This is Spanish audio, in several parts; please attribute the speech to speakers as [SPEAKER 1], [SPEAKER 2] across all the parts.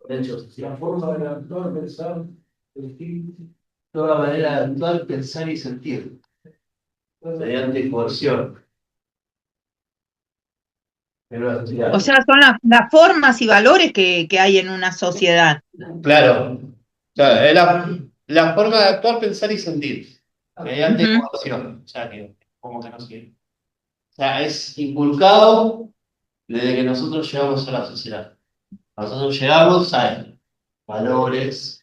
[SPEAKER 1] De hecho, la forma de actuar, pensar, sentir, toda manera de actuar, pensar y sentir, mediante coerción.
[SPEAKER 2] O sea, son las formas y valores que hay en una sociedad.
[SPEAKER 1] Claro, claro, es la forma de actuar, pensar y sentir, mediante
[SPEAKER 2] Ujú.
[SPEAKER 1] coerción. O sea, que, como que no sé. O sea, es inculcado desde que nosotros llegamos a la sociedad. Nosotros llegamos a valores,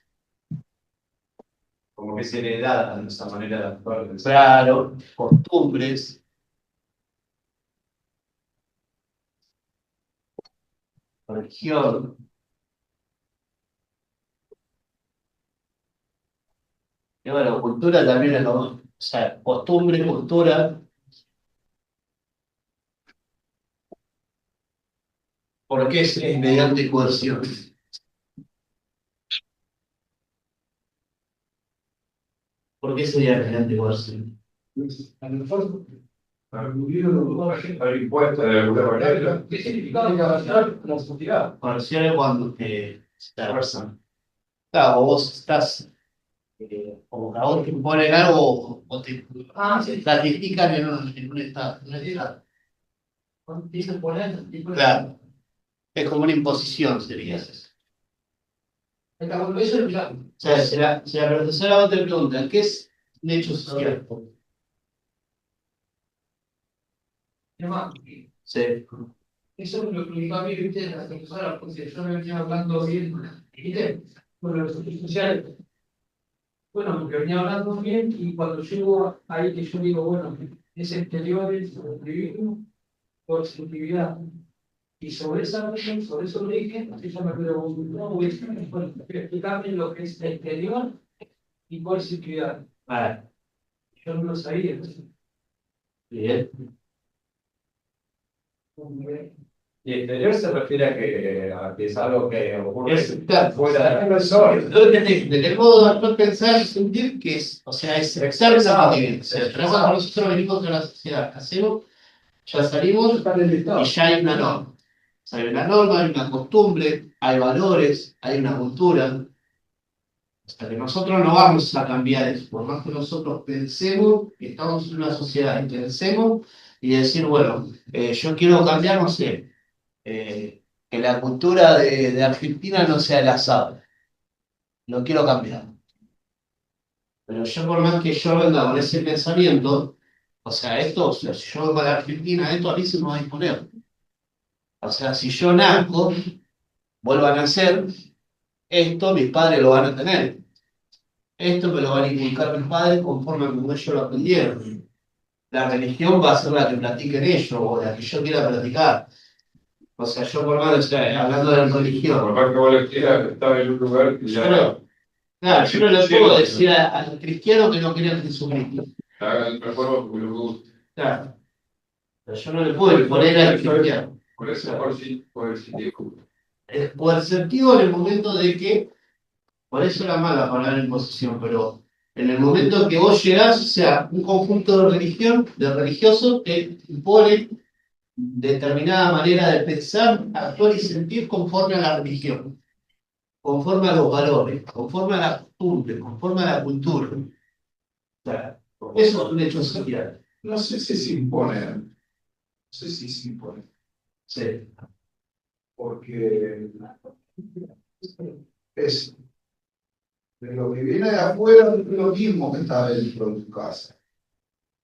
[SPEAKER 3] Como que se le da esa manera de actuar.
[SPEAKER 1] claro, costumbres, religión. Y bueno, cultura también es lo mismo. O sea, costumbre, cultura, porque es mediante coerción. ¿Por qué sería mediante coerción?
[SPEAKER 3] A lo mejor, para cubrir los impuestos de alguna manera. ¿Qué significa que avanzar como sociedad?
[SPEAKER 1] Coerción es cuando fuerza. Claro, vos estás, como que a vos te imponen algo o te ratifican en un estado. En un estado. Claro, es como una imposición, sería eso.
[SPEAKER 3] Eso es ya.
[SPEAKER 1] O sea, si la profesora te pregunta, ¿qué es un hecho social? Sí.
[SPEAKER 3] Eso es lo que a mí, viste, la profesora, porque yo me venía hablando bien, viste, con los estudios sociales. Bueno, me venía hablando bien y cuando llego ahí que yo digo, bueno, es exteriores, individuo, por subjetividad. Y sobre esa región, sobre eso origen, ella me preguntó, voy a explicarme lo que es exterior y coercitividad.
[SPEAKER 1] Vale,
[SPEAKER 3] Yo no lo sabía.
[SPEAKER 1] bien.
[SPEAKER 3] Y exterior se refiere a que es algo que ocurre
[SPEAKER 1] Claro,
[SPEAKER 3] fuera de la persona.
[SPEAKER 1] del modo de actuar, pensar y sentir que es, o sea, es externo. O sea, nosotros venimos de la sociedad, hacemos, ya salimos y ya hay una norma. O sea, hay una norma, hay una costumbre, hay valores, hay una cultura. Hasta que nosotros no vamos a cambiar eso, por más que nosotros pensemos que estamos en una sociedad y pensemos y decir, bueno, yo quiero cambiar, no sé, que la cultura de Argentina no sea el asado, lo quiero cambiar. Pero yo por más que yo venga con ese pensamiento, o sea, esto, o sea, si yo vengo a la Argentina, esto a mí se me va a imponer. O sea, si yo nazco, vuelvo a nacer, esto mis padres lo van a tener. Esto me lo van a inculcar mis padres conforme a como ellos lo aprendieron. La religión va a ser la que practiquen ellos o la que yo quiera practicar. O sea, yo por más, o sea, hablando de la religión.
[SPEAKER 3] Por más que vos le quieras estar en un lugar que ya
[SPEAKER 1] Claro, yo no le puedo decir al cristiano que no crea en Jesucristo.
[SPEAKER 3] haga el mejor porque lo gusta.
[SPEAKER 1] Claro, pero yo no le puedo imponer al cristiano.
[SPEAKER 3] Por eso, por si te
[SPEAKER 1] Es coercitivo en el momento de que, por eso era mala palabra imposición, pero en el momento que vos llegás, o sea, un conjunto de religión, de religiosos, te impone determinada manera de pensar, actuar y sentir conforme a la religión, conforme a los valores, conforme a la costumbre, conforme a la cultura. O sea, eso es un hecho social.
[SPEAKER 3] no sé si se impone, no sé si se impone,
[SPEAKER 1] Sí.
[SPEAKER 3] porque es de lo que viene de afuera es lo mismo que está dentro de tu casa.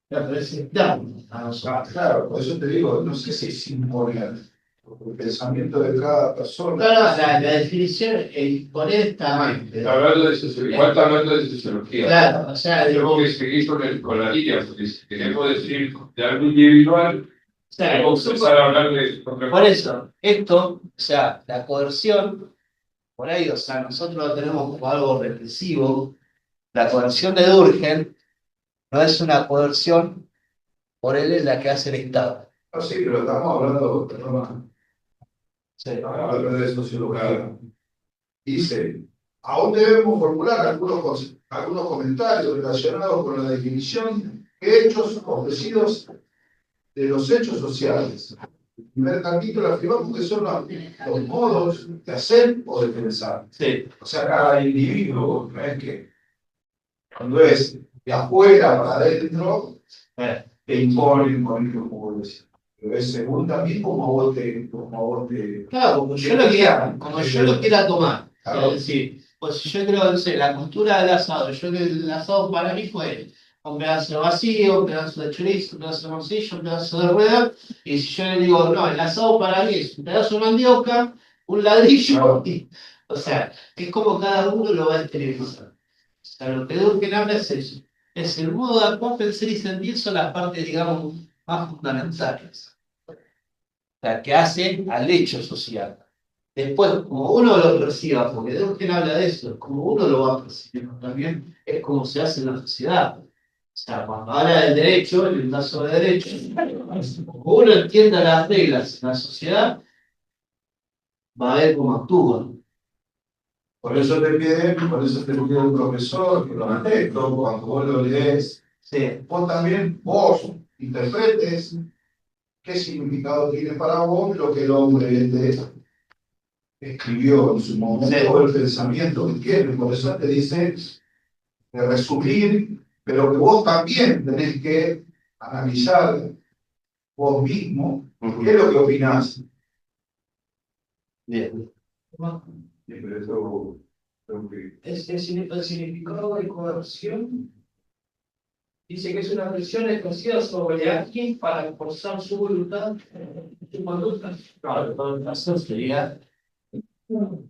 [SPEAKER 1] Claro, pero es externo a
[SPEAKER 3] Ah,
[SPEAKER 1] nosotros.
[SPEAKER 3] claro, por eso te digo, no sé si se impone el pensamiento de cada persona.
[SPEAKER 1] Claro, la definición imponer está mal.
[SPEAKER 3] Está hablando de sociología, igual está hablando de sociología.
[SPEAKER 1] Claro, o sea,
[SPEAKER 3] Tenemos que seguir con la línea, porque si queremos decir de algo individual, tenemos que empezar a hablar de
[SPEAKER 1] por eso, esto, o sea, la coerción, por ahí, o sea, nosotros lo tenemos como algo represivo. La coerción de Durkheim no es una coerción por él en la que hace el Estado.
[SPEAKER 3] Ah, sí, pero estamos hablando,
[SPEAKER 1] Sí.
[SPEAKER 3] estamos hablando de sociología. Dice, aún debemos formular algunos comentarios relacionados con la definición que hechos ofrecidos
[SPEAKER 4] de los hechos sociales. El primer capítulo afirmamos que son los modos de hacer o de pensar.
[SPEAKER 1] Sí.
[SPEAKER 4] O sea, cada individuo, no es que cuando es de afuera para adentro, te imponen con el como decía. Pero es según también como vos te.
[SPEAKER 1] Claro, como yo lo quiera tomar.
[SPEAKER 4] Claro.
[SPEAKER 1] Es decir, pues yo creo, no sé, la cultura del asado. Yo creo que el asado para mí fue un pedazo vacío, un pedazo de chorizo, un pedazo de morcilla, un pedazo de rueda. Y si yo le digo, no, el asado para mí es un pedazo de mandioca, un ladrillo,
[SPEAKER 4] Claro.
[SPEAKER 1] o sea, es como cada uno lo va a exteriorizar. O sea, lo que Durkheim habla es eso. Es el modo de actuar, pensar y sentir son las partes, digamos, más fundamentales. O sea, que hace al hecho social. Después, como uno lo perciba, porque Durkheim habla de eso, como uno lo va percibiendo también, es como se hace en la sociedad. O sea, cuando habla del derecho, el caso de derecho, como uno entienda las reglas en la sociedad, va a ver cómo actúa.
[SPEAKER 4] Por eso te pide un profesor que lo maestro, cuando vos lo lees,
[SPEAKER 1] Sí.
[SPEAKER 4] vos también, vos interpretes qué significado tiene para vos lo que el hombre escribió en su momento,
[SPEAKER 1] Sí.
[SPEAKER 4] o el pensamiento que tiene. Por eso te dice de resumir, pero que vos también tenés que analizar vos mismo qué es lo que opinás.
[SPEAKER 1] Bien.
[SPEAKER 4] Sí, pero eso creo que.
[SPEAKER 3] El significado de coerción dice que es una presión ejercida sobre alguien para forzar su voluntad, su conducta.
[SPEAKER 1] Claro, en todo caso sería.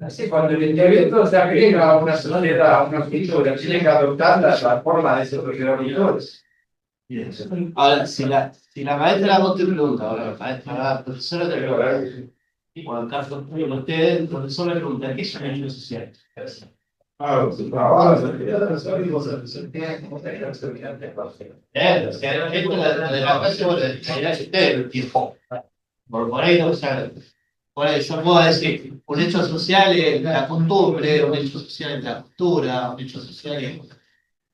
[SPEAKER 5] Así, cuando el intelecto se agrega a una sociedad, a una cultura, tiene que adoptar la forma de esos progenitor.
[SPEAKER 1] Bien. Ahora, si la maestra no te pregunta, ahora la maestra, la profesora te pregunta, o en caso de ustedes, el profesor le pregunta, ¿qué es un hecho social?
[SPEAKER 4] Claro, su trabajo.
[SPEAKER 1] O sea, esto de la clase, bueno, la ustedes el tiempo. Por ahí, o sea, por ahí yo puedo decir, un hecho social es la costumbre, un hecho social es la cultura, un hecho social es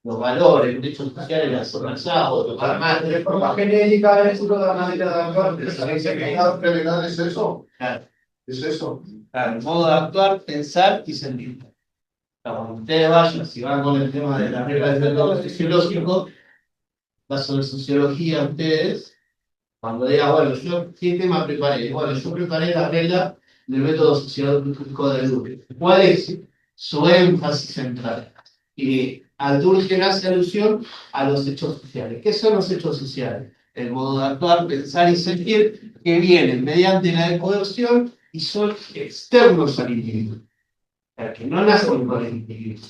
[SPEAKER 1] los valores, un hecho social es la sobrasada, o los más.
[SPEAKER 4] De forma genérica, es una manera de actuar. ¿Es eso?
[SPEAKER 1] Claro,
[SPEAKER 4] ¿Es eso?
[SPEAKER 1] claro, el modo de actuar, pensar y sentir. Cuando ustedes vayan, si van con el tema de las reglas del método sociológico, va sobre sociología ustedes, cuando diga, bueno, yo, ¿qué tema preparé? Bueno, yo preparé la regla del método sociológico de Durkheim. ¿Cuál es su énfasis central? Y a Durkheim hace alusión a los hechos sociales. ¿Qué son los hechos sociales? El modo de actuar, pensar y sentir que vienen mediante la coerción y son externos al individuo. O sea, que no nacen con el individuo.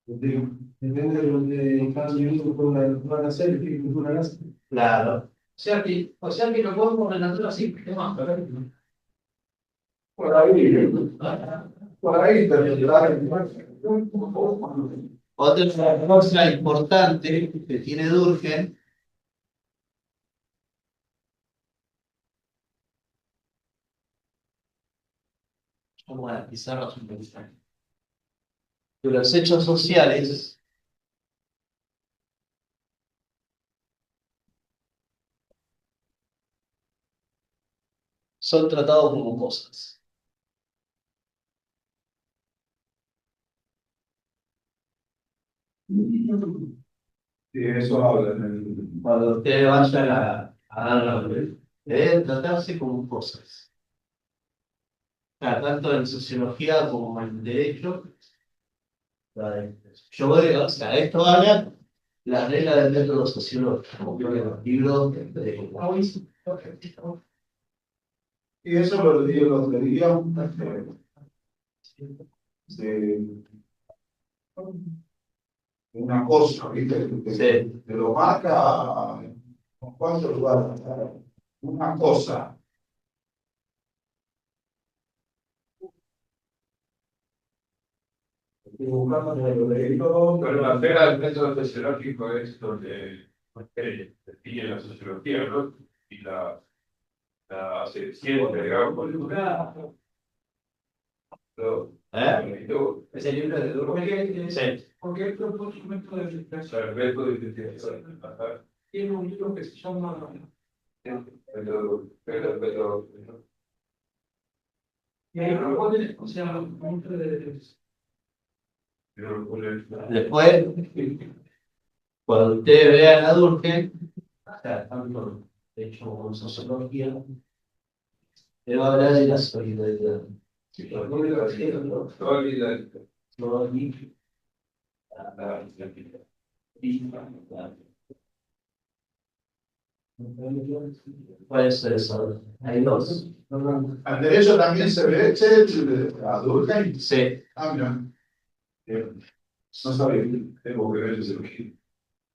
[SPEAKER 5] Depende de lo que cada individuo pueda hacer, qué cultura hace.
[SPEAKER 1] Claro.
[SPEAKER 3] O sea que lo podemos relatar así, tema.
[SPEAKER 4] Por ahí. Por ahí,
[SPEAKER 1] Otra cosa importante que tiene Durkheim como la pizarra superficial. Que los hechos sociales son tratados como cosas.
[SPEAKER 4] Sí, eso habla.
[SPEAKER 1] Cuando ustedes vayan a dar la orden, deben tratarse como cosas. O sea, tanto en sociología como en derecho. Yo voy, o sea, esto habla la regla del método sociológico, como que los libros de.
[SPEAKER 4] Y eso lo digo el otro día, de una cosa, ¿viste?
[SPEAKER 1] Sí.
[SPEAKER 4] Te lo marca con cuántos lugares. Una cosa. Estoy buscando en el leído.
[SPEAKER 5] Bueno, la regla del método sociológico es donde define la sociología, ¿no? Y la ciencia, digamos.
[SPEAKER 3] Es el libro de Durkheim.
[SPEAKER 1] Sí.
[SPEAKER 3] Porque es un método de
[SPEAKER 5] O sea, el método de investigación.
[SPEAKER 3] tiene un libro que se llama
[SPEAKER 5] Pero,
[SPEAKER 3] Y ahí proponen, o sea, mucho de
[SPEAKER 1] Después, cuando ustedes vean a Durkheim, o sea, tanto de hecho como en sociología, le va a hablar de la solidaridad. ¿Cuál es eso? Hay dos.
[SPEAKER 4] Al derecho también se ve a Durkheim.
[SPEAKER 1] Sí.
[SPEAKER 4] Ah, mira. No sabía. Tengo que ver ese aquí.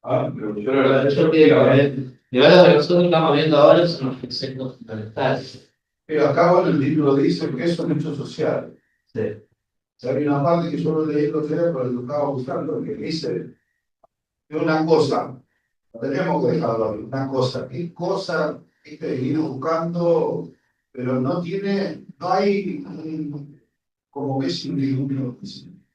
[SPEAKER 4] Ah, pero yo la verdad.
[SPEAKER 1] Yo quiero ver. Igual lo que nosotros estamos viendo ahora son los conceptos fundamentales.
[SPEAKER 4] Pero acá bueno, el libro dice que es un hecho social.
[SPEAKER 1] Sí.
[SPEAKER 4] O sea, hay una parte que yo lo leí el otro día, pero lo estaba buscando, que dice que una cosa, tenemos que dejarlo ahí, una cosa, qué cosa, viste, ir buscando, pero no tiene, no hay como que es individuo,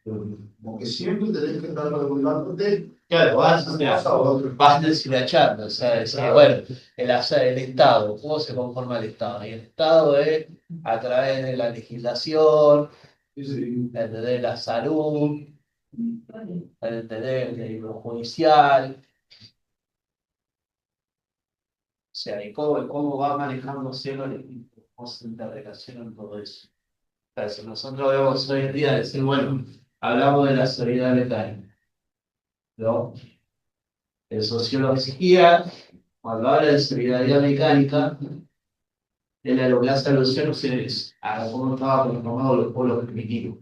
[SPEAKER 4] como que siempre tenés que estar regulándote.
[SPEAKER 1] Claro, vas deshilachando, o sea, bueno, el Estado, ¿cómo se conforma el Estado? Y el Estado es a través de la legislación, de la salud, de lo judicial, o sea, y cómo va manejándose cómo se interrelacionan todo eso. O sea, si nosotros vemos hoy en día decir, bueno, hablamos de la solidaridad mecánica, ¿no? En sociología, cuando habla de solidaridad mecánica, él lo que hace alusión es a cómo estaban conformados los pueblos primitivos.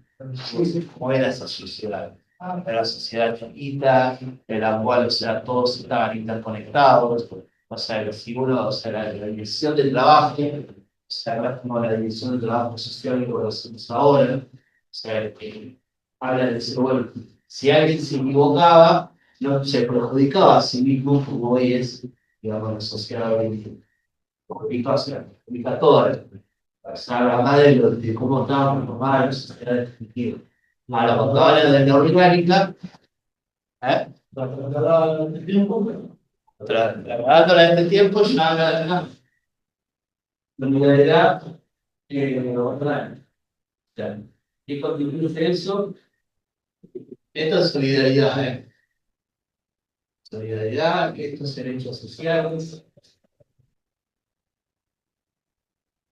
[SPEAKER 1] Cómo era esa sociedad. Era una sociedad chiquita, en la cual, o sea, todos estaban interconectados. O sea, si uno, o sea, la división del trabajo, o sea, no es como la división del trabajo social que conocemos ahora. O sea, que habla de decir, bueno, si alguien se equivocaba, no se perjudicaba a sí mismo, como hoy es, digamos, la sociedad hoy ubicatoria. O sea, habla más de cómo estábamos formadas las sociedades definitivas. Ahora, cuando habla de la orgánica, ¿eh? Trasladándola a este tiempo, ya habla de la solidaridad orgánica. ¿Qué constituye eso? Esta es solidaridad, ¿eh? Solidaridad, estos derechos sociales.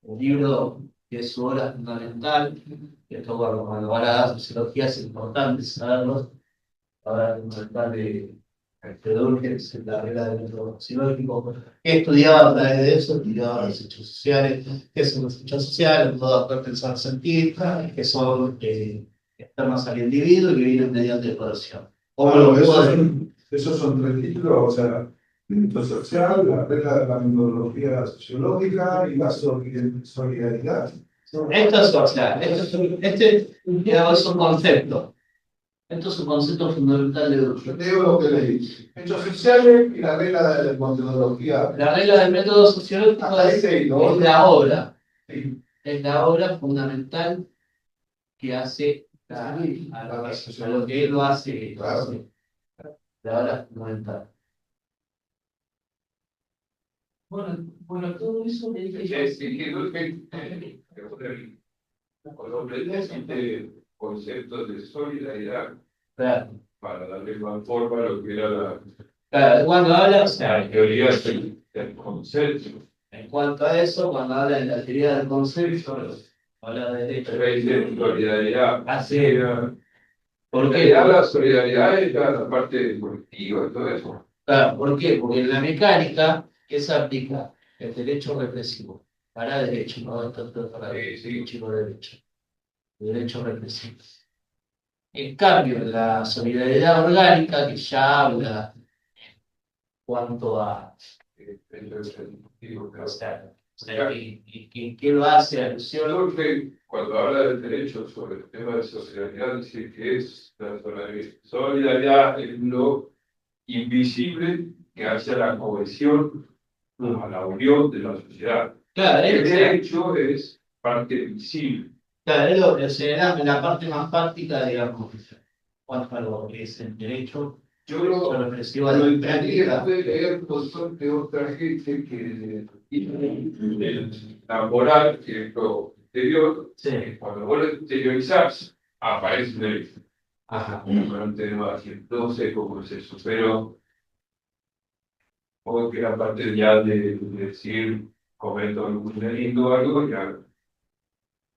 [SPEAKER 1] Un libro que es su obra fundamental, que esto cuando van a dar sociología es importante saberlo. Ahora fundamental de Durkheim, la regla del método sociológico, que estudiaba a través de eso, estudiaba los hechos sociales, qué son los hechos sociales, todo poder pensar sentir, que son externos al individuo y que vienen mediante coerción.
[SPEAKER 4] Claro, esos son tres títulos, o sea, el derecho social, la regla de la metodología sociológica y la solidaridad.
[SPEAKER 1] Esto es social, digamos, es un concepto. Esto es un concepto fundamental de Durkheim.
[SPEAKER 4] Yo te digo lo que leí. Hechos sociales y la regla de la metodología.
[SPEAKER 1] La regla del método sociológico es la obra.
[SPEAKER 4] Sí.
[SPEAKER 1] Es la obra fundamental que hace a lo que él lo hace.
[SPEAKER 4] Claro.
[SPEAKER 1] La obra fundamental.
[SPEAKER 3] bueno, todo eso le dije
[SPEAKER 5] completamente conceptos de solidaridad
[SPEAKER 1] Claro.
[SPEAKER 5] para darle más forma a lo que era
[SPEAKER 1] Claro, cuando habla, o sea,
[SPEAKER 5] la teoría del concepto.
[SPEAKER 1] en cuanto a eso, cuando habla de la teoría del concepto, habla de derecho.
[SPEAKER 5] De solidaridad.
[SPEAKER 1] Así. ¿Por
[SPEAKER 5] Porque
[SPEAKER 1] qué?
[SPEAKER 5] la solidaridad es la parte colectiva y todo eso.
[SPEAKER 1] Claro, ¿por qué? Porque en la mecánica, ¿qué se aplica? El derecho represivo. Para derecho, no tanto para derecho, derecho. El derecho represivo. En cambio, la solidaridad orgánica, que ya habla cuanto a. ¿Qué lo hace alusión?
[SPEAKER 5] Durkheim, cuando habla del derecho sobre el tema de solidaridad, dice que es la solidaridad es lo invisible que hace a la cohesión, a la unión de la sociedad.
[SPEAKER 1] Claro,
[SPEAKER 5] El derecho es parte visible.
[SPEAKER 1] Claro, es la parte más práctica, digamos, cuanto a lo que es el derecho,
[SPEAKER 5] Yo lo
[SPEAKER 1] reflexivo a
[SPEAKER 5] lo
[SPEAKER 1] la
[SPEAKER 5] entendí
[SPEAKER 1] práctica.
[SPEAKER 5] después de leer por de otra gente que la moral, que es lo exterior,
[SPEAKER 1] Sí.
[SPEAKER 5] que cuando vos lo exteriorizás, aparece en el
[SPEAKER 1] Ajá.
[SPEAKER 5] durante el margen. No sé cómo es eso, pero como que la parte ya de decir, comento algún delito o algo, ya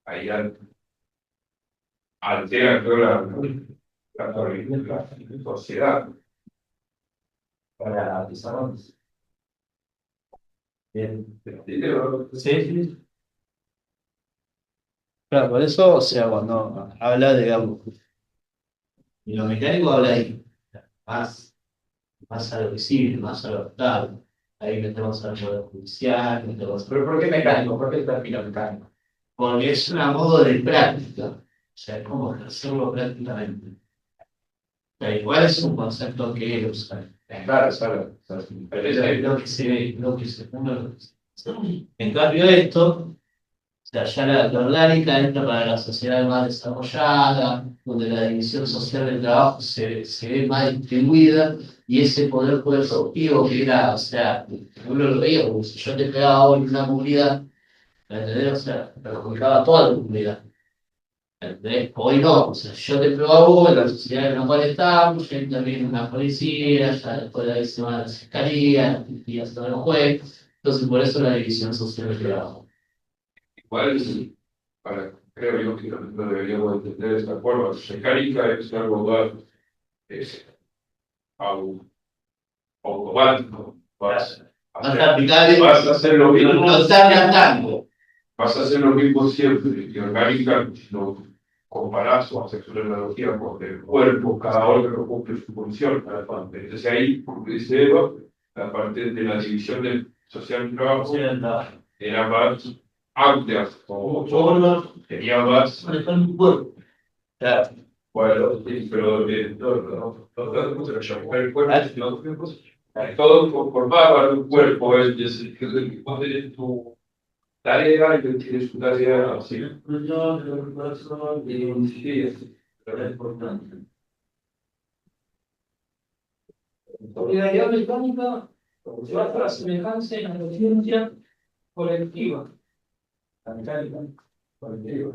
[SPEAKER 5] ahí altera toda la sociedad.
[SPEAKER 1] Para desarrollo. Bien.
[SPEAKER 5] Pero,
[SPEAKER 1] Sí, sí. Claro, por eso, o sea, cuando habla, digamos, y lo mecánico habla ahí, más a lo visible, más a lo actual. Ahí metemos al poder judicial, metemos.
[SPEAKER 4] ¿Pero por qué mecánico? ¿Por qué el término mecánico?
[SPEAKER 1] Porque es una modo de práctica, o sea, cómo hacerlo prácticamente. O sea, igual es un concepto que él usa.
[SPEAKER 4] Claro, claro.
[SPEAKER 1] Pero es lo que se ve, lo que se uno. En cambio, esto, o sea, ya la orgánica entra para la sociedad más desarrollada, donde la división social del trabajo se ve más distribuida, y ese poder coercitivo que era, o sea, uno lo veía, como si yo te pegaba hoy en una comunidad, ¿entendés? O sea, perjudicaba a toda la comunidad. ¿Entendés? Hoy no, o sea, yo te pego a vos, la sociedad en la cual estamos, ya también una policía, ya después de ahí se van a la fiscalía, y hasta los jueces, entonces por eso la división social del trabajo.
[SPEAKER 5] igual, creo yo que también lo deberíamos entender de esta forma. Mecánica es algo más eh, au- automático.
[SPEAKER 1] Más aplicable,
[SPEAKER 5] Vas a hacer lo mismo.
[SPEAKER 1] no estar gastando.
[SPEAKER 5] Vas a hacer lo mismo siempre. Y orgánica, si lo comparás o haces una analogía con el cuerpo, cada órgano cumple su función. Entonces ahí, como dice Eva, la parte de la división del social del trabajo era más amplia, o tenía más.
[SPEAKER 1] Claro.
[SPEAKER 5] Bueno, sí, pero todo conformaba un cuerpo, es decir, que vos tenés tu tarea y él tiene su tarea así. Sí, es importante.
[SPEAKER 3] Solidaridad mecánica se basa en la semejanza y la conciencia colectiva.
[SPEAKER 5] La mecánica.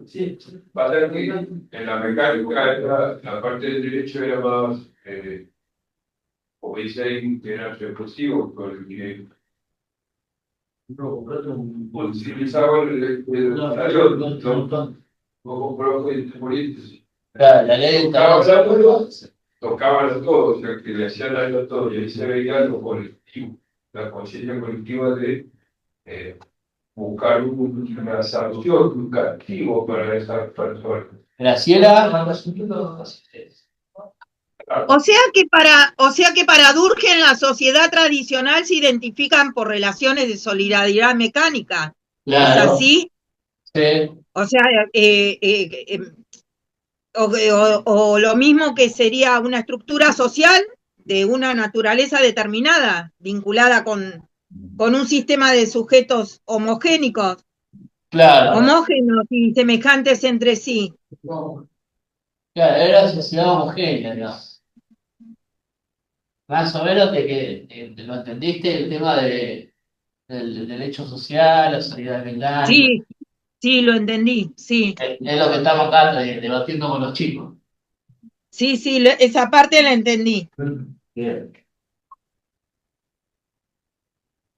[SPEAKER 3] Sí,
[SPEAKER 5] Pasa que en la mecánica la parte del derecho era más, como dice ahí, que era recursivo, porque utilizaba el salario, no compraba políticos.
[SPEAKER 1] Claro, la ley
[SPEAKER 5] Tocaban a todos, o sea, que le hacían daño a todos, y ahí se veía lo colectivo, la conciencia colectiva de buscar una solución, un castigo para esas personas.
[SPEAKER 1] Graciela.
[SPEAKER 2] O sea que para Durkheim la sociedad tradicional se identifican por relaciones de solidaridad mecánica.
[SPEAKER 1] Claro.
[SPEAKER 2] ¿Es así?
[SPEAKER 1] Sí.
[SPEAKER 2] O sea, o lo mismo que sería una estructura social de una naturaleza determinada, vinculada con un sistema de sujetos homogéneos,
[SPEAKER 1] Claro.
[SPEAKER 2] homogéneos y semejantes entre sí.
[SPEAKER 1] Claro, era una sociedad homogénea, digamos. Más o menos lo entendiste el tema del derecho social, la solidaridad mecánica.
[SPEAKER 2] Sí, sí, lo entendí, sí.
[SPEAKER 1] Es lo que estamos acá debatiendo con los chicos.
[SPEAKER 2] Sí, sí, esa parte la entendí.
[SPEAKER 1] Bien.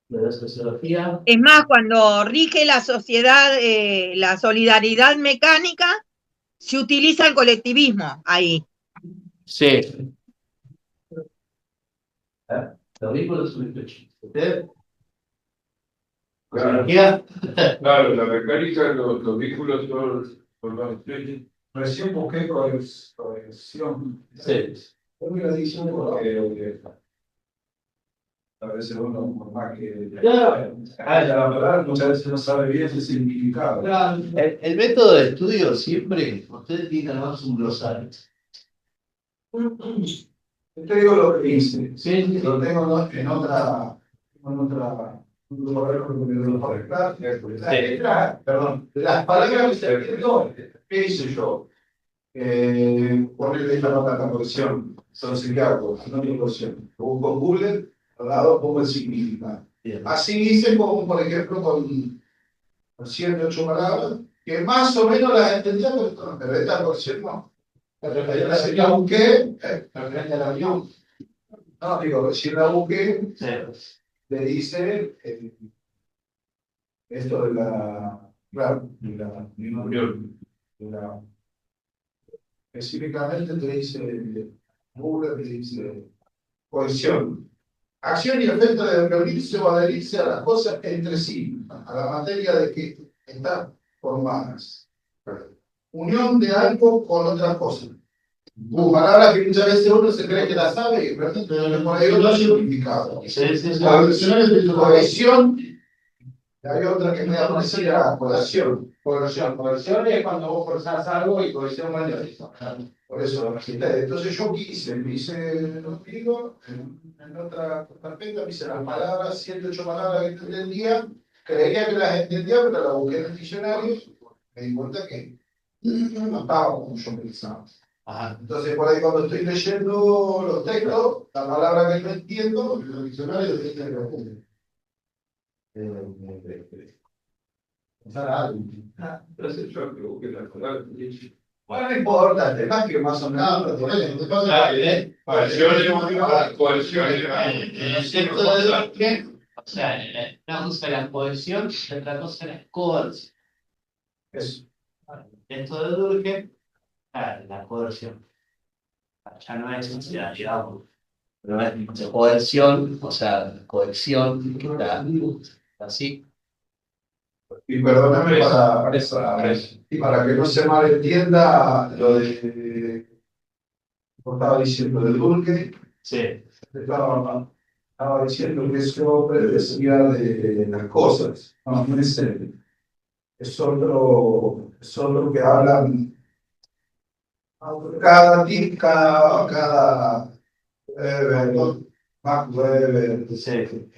[SPEAKER 1] La sociología.
[SPEAKER 2] Es más, cuando rige la sociedad, la solidaridad mecánica, se utiliza el colectivismo ahí.
[SPEAKER 1] Sí. Los vínculos son ¿usted? ¿Sociología?
[SPEAKER 5] Claro, la mecánica, los vínculos son más estrechos.
[SPEAKER 4] Recién busqué cohesión.
[SPEAKER 1] Sí.
[SPEAKER 4] Porque la dicción porque a veces uno, por más que
[SPEAKER 1] Claro.
[SPEAKER 4] la verdad, muchas veces no sabe bien el significado.
[SPEAKER 1] Claro. El método de estudio siempre, usted tiene que armar un glosario.
[SPEAKER 4] Te digo lo que hice.
[SPEAKER 1] Sí.
[SPEAKER 4] Lo tengo en otra. Perdón, las palabras ¿qué hice yo? Ponerle la nota a la posición. Entonces, ¿qué hago? Anónimo coerción. Lo busco en Google, al lado pongo el significado.
[SPEAKER 1] Bien.
[SPEAKER 4] Así hice como, por ejemplo, con 108 palabras, que más o menos las entendía, pero esta coerción no. La busqué, referente a la unión. No, digo, recién la busqué,
[SPEAKER 1] Sí.
[SPEAKER 4] le dice esto de la, claro, de la unión, de la, específicamente te dice, Google te dice, cohesión, acción y efecto de reunirse o adherirse a las cosas entre sí, a la materia de que están formadas. Unión de algo con otras cosas. Palabras que muchas veces uno se cree que la sabe, y realmente por ahí otro significado. Cohesión, hay otra que me da parecida, cohesión. Cohesión es cuando vos forzás algo y cohesión es por eso, entonces yo quise, me hice los digo, en otra carpeta, me hice las palabras, 108 palabras que entendía, creía que las entendía, pero las busqué en el diccionario, me di cuenta que no estaba como yo pensaba.
[SPEAKER 1] Ajá.
[SPEAKER 4] Entonces, por ahí cuando estoy leyendo los textos, la palabra que no entiendo, el diccionario tiene que responder.
[SPEAKER 5] Entonces yo creo que la palabra
[SPEAKER 4] Bueno, no importa, el tema es que más o menos lo tiene.
[SPEAKER 1] El concepto de Durkheim, o sea, una cosa es la cohesión y otra cosa es la coerción.
[SPEAKER 4] Eso.
[SPEAKER 1] Esto de Durkheim, la coerción. Ya no es sociedad, digamos, pero es coerción, o sea, cohesión, que está así.
[SPEAKER 4] Y perdóname para que no se malentienda lo de estaba diciendo de Durkheim,
[SPEAKER 1] Sí.
[SPEAKER 4] estaba diciendo que ese hombre decía de las cosas, no es él. Es otro que hablan cada Weber, Max Weber,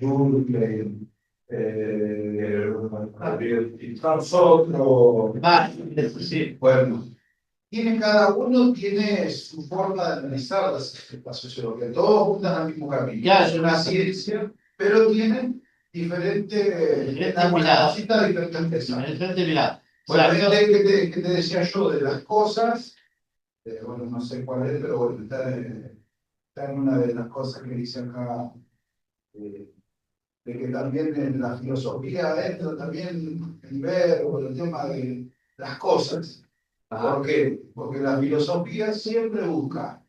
[SPEAKER 4] Durkheim, nosotros,
[SPEAKER 1] Sí.
[SPEAKER 4] bueno, cada uno tiene su forma de analizar la sociología, todos juntan al mismo camino,
[SPEAKER 1] Claro.
[SPEAKER 4] es una ciencia, pero tienen diferentes
[SPEAKER 1] miradas.
[SPEAKER 4] diferentes.
[SPEAKER 1] Mirá.
[SPEAKER 4] Bueno,
[SPEAKER 1] O sea,
[SPEAKER 4] que te decía yo de las cosas, bueno, no sé cuál es, pero bueno, está en una de las cosas que dice acá, de que también en la filosofía entra también el verbo, el tema de las cosas. ¿Por qué? Porque la filosofía siempre busca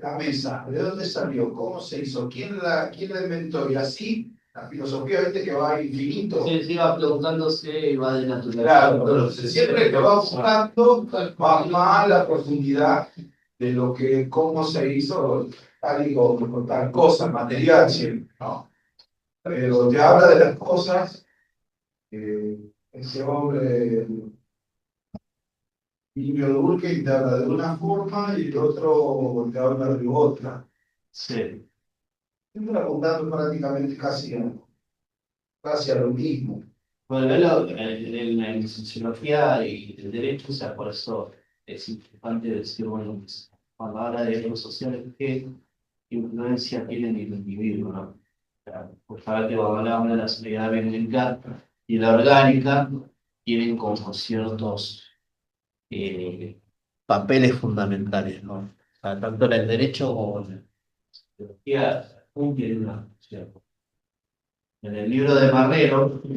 [SPEAKER 4] la mesa, ¿de dónde salió? ¿Cómo se hizo? ¿Quién la inventó? Y así, la filosofía, viste que va infinito.
[SPEAKER 1] sí, va preguntándose y va de
[SPEAKER 4] Claro,
[SPEAKER 1] naturaleza.
[SPEAKER 4] entonces siempre que va buscando más la profundidad de lo que, cómo se hizo tal cosa, material siempre, ¿no? Pero te habla de las cosas, ese hombre, Niño Durkheim, te habla de una forma y el otro te habla de otra.
[SPEAKER 1] Sí.
[SPEAKER 4] Siempre apuntando prácticamente casi a lo mismo.
[SPEAKER 1] Bueno, en sociología y el derecho, o sea, por eso es importante decir, bueno, pues, cuando habla de los sociales, ¿qué influencia tienen en el individuo, ¿no? O sea, justamente cuando hablamos de la sociedad biológica y la orgánica, tienen como ciertos papeles fundamentales, ¿no? O sea, tanto en el derecho como en la sociología cumplen una función. En el libro de Marrero,
[SPEAKER 5] es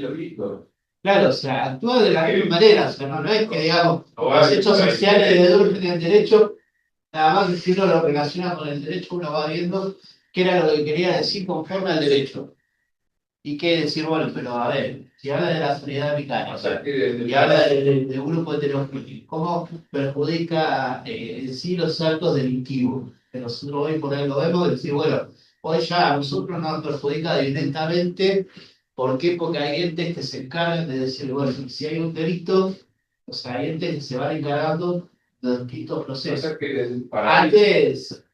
[SPEAKER 5] lo mismo.
[SPEAKER 1] claro, o sea, actúa de la misma manera, o sea, no es que digamos, los hechos sociales de Durkheim en el derecho, nada más que si uno lo relaciona con el derecho, uno va viendo qué era lo que quería decir conforme al derecho. Y qué decir, bueno, pero a ver, si habla de la sociedad mecánica y habla de un grupo heterogéneo, ¿cómo perjudica en sí los actos delictivos? Que nosotros hoy por ahí lo vemos y decir, bueno, hoy ya a nosotros nos perjudica directamente. ¿Por qué? Porque hay entes que se encargan de decir, bueno, si hay un delito, o sea, hay entes que se van encargando de distintos procesos. Antes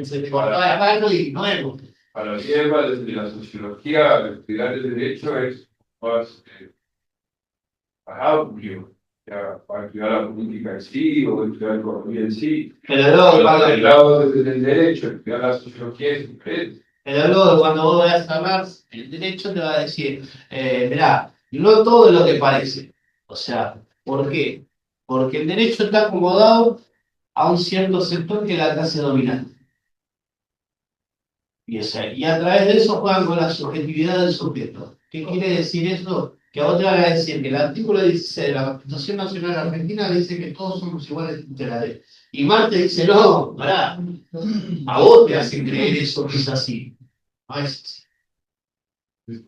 [SPEAKER 1] se cortaba el mano y nuevo.
[SPEAKER 5] Para mí, Eva, desde la sociología, estudiar el derecho es más amplio. sea, para estudiar la política en sí, o estudiar economía en sí.
[SPEAKER 1] Pero luego,
[SPEAKER 5] Pero del lado del derecho, estudiar la sociología es diferente.
[SPEAKER 1] pero luego cuando vos veas a Marx, el derecho te va a decir, mirá, no todo es lo que parece. O sea, ¿por qué? Porque el derecho está acomodado a un cierto sector que es la clase dominante. Y, o sea, y a través de eso juegan con la subjetividad del sujeto. ¿Qué quiere decir eso? Que a vos te van a decir que el artículo 16 de la Constitución Nacional Argentina dice que todos somos iguales ante la ley. Y Marx te dice, no, pará, a vos te hacen creer eso que es así. No es así.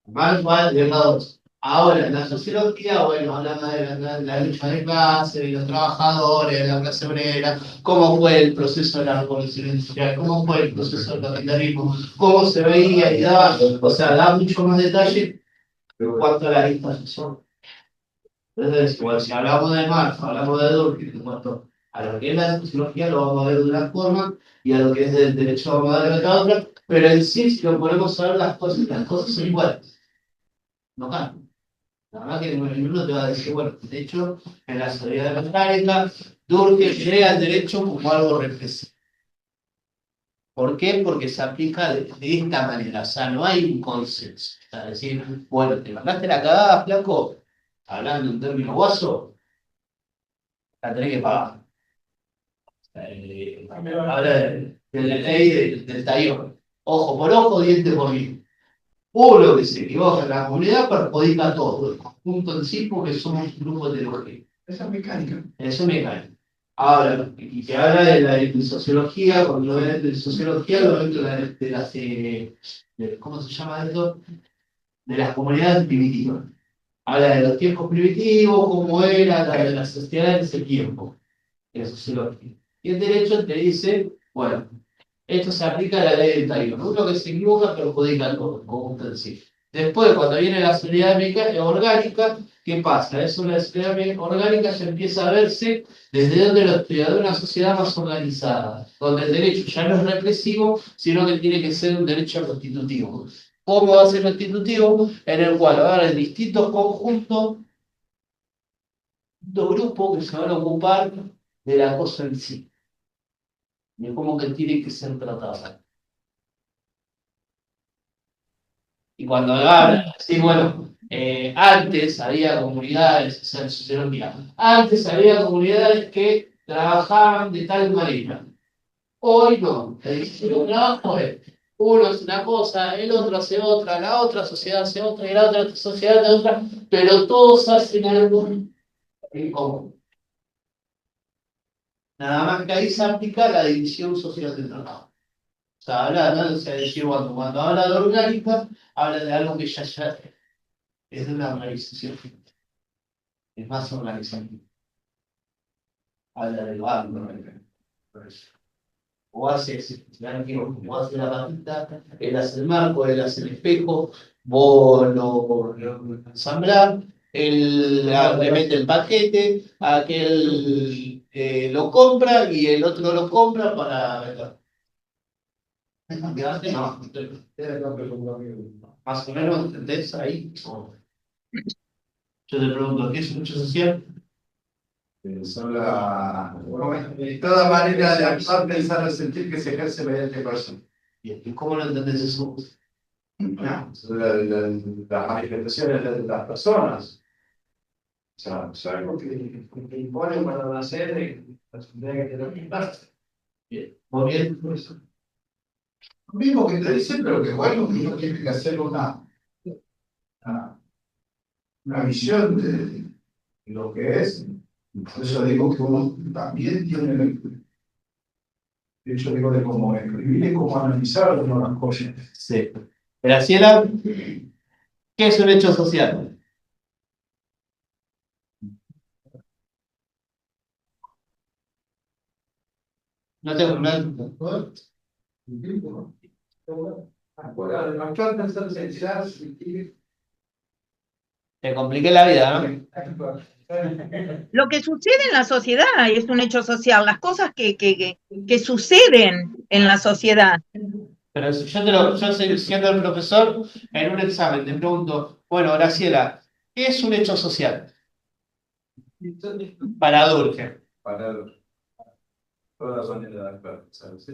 [SPEAKER 1] Marx va de lados. Ahora, en la sociología, bueno, hablando de la lucha de clase, de los trabajadores, de la clase obrera, cómo fue el proceso de la revolución industrial, cómo fue el proceso del capitalismo, cómo se veía y daba, o sea, da mucho más detalle en cuanto a la lista social. Entonces, igual, si hablamos de Marx, hablamos de Durkheim, en cuanto a lo que es la sociología, lo vamos a ver de una forma, y a lo que es del derecho vamos a ver de otra, pero en sí, si lo ponemos a ver las cosas son iguales, no cambian. La verdad que el libro te va a decir, bueno, de hecho, en la sociedad mecánica, Durkheim crea el derecho como algo represivo. ¿Por qué? Porque se aplica de esta manera, o sea, no hay un consenso. O sea, decir, bueno, te mandaste la cagada, flaco, hablando en términos guaso, la tenés que pagar. Habla de la ley del tallón. Ojo por ojo, diente por diente. Uno que se equivoca en la comunidad perjudica a todo, el conjunto en sí, porque somos un grupo heterogéneo.
[SPEAKER 4] Esa es mecánica.
[SPEAKER 1] Eso me cae. Ahora, y que habla de sociología, cuando lo ven de sociología, lo ven de las, ¿cómo se llama esto? De las comunidades primitivas. Habla de los tiempos primitivos, cómo era la de las sociedades de ese tiempo, en sociología. Y el derecho te dice, bueno, esto se aplica a la ley del talión. Uno que se equivoca perjudica a todo, como usted decía. Después, cuando viene la sociedad orgánica, ¿qué pasa? Eso, la sociedad orgánica ya empieza a verse desde donde lo estudia, de una sociedad más organizada, donde el derecho ya no es represivo, sino que tiene que ser un derecho constitutivo. ¿Cómo va a ser constitutivo? En el cual va a haber distintos conjuntos, distintos grupos que se van a ocupar de la cosa en sí, de cómo que tiene que ser tratada. Y cuando hablan, sí, bueno, antes había comunidades, o sea, en sociología, antes había comunidades que trabajaban de tal manera. Hoy no. El trabajo es, uno hace una cosa, el otro hace otra, la otra sociedad hace otra, y la otra sociedad hace otra, pero todos hacen algo en común. Nada más que ahí se aplica la división social del trabajo. O sea, ¿no? O sea, decir, cuando habla de orgánica, habla de algo que ya es de una organización. Es más organización. Habla del banco. O hace o hace la patita, él hace el marco, él hace el espejo, vos lo ensamblás, él le mete el paquete, aquel lo compra y el otro lo compra para vender. Más o menos, ¿entendés ahí? Yo te pregunto, ¿qué es un hecho social?
[SPEAKER 4] Son toda manera de actuar, pensar y sentir que se ejerce mediante persona.
[SPEAKER 1] ¿Y cómo lo entendés eso?
[SPEAKER 4] Las manifestaciones de las personas. O sea, es algo que imponen para nacer y la sociedad que tiene que darse.
[SPEAKER 1] Bien. Muy bien.
[SPEAKER 4] Lo mismo que te dicen, pero que bueno, que uno tiene que hacer una visión de lo que es. Por eso digo que uno también tiene, de hecho digo de cómo escribir y cómo analizar las cosas.
[SPEAKER 1] Sí. Graciela, ¿qué es un hecho social? No tengo nada. Te compliqué la vida, ¿no?
[SPEAKER 2] Lo que sucede en la sociedad es un hecho social, las cosas que suceden en la sociedad.
[SPEAKER 1] Pero si yo siendo el profesor, en un examen te pregunto, bueno, Graciela, ¿qué es un hecho social? Para Durkheim.
[SPEAKER 5] Para todas las maneras de actuar, ¿sabes?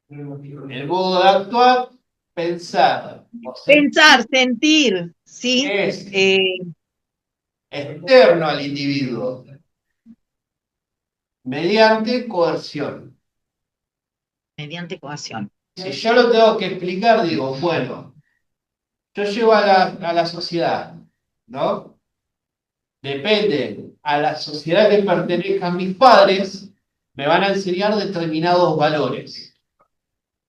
[SPEAKER 1] El modo de actuar, pensar, o
[SPEAKER 2] Pensar, sentir, ¿sí?
[SPEAKER 1] es externo al individuo, mediante coerción.
[SPEAKER 2] Mediante coacción.
[SPEAKER 1] Si yo lo tengo que explicar, digo, bueno, yo llego a la sociedad, ¿no? Depende, a la sociedad que pertenezcan mis padres, me van a enseñar determinados valores,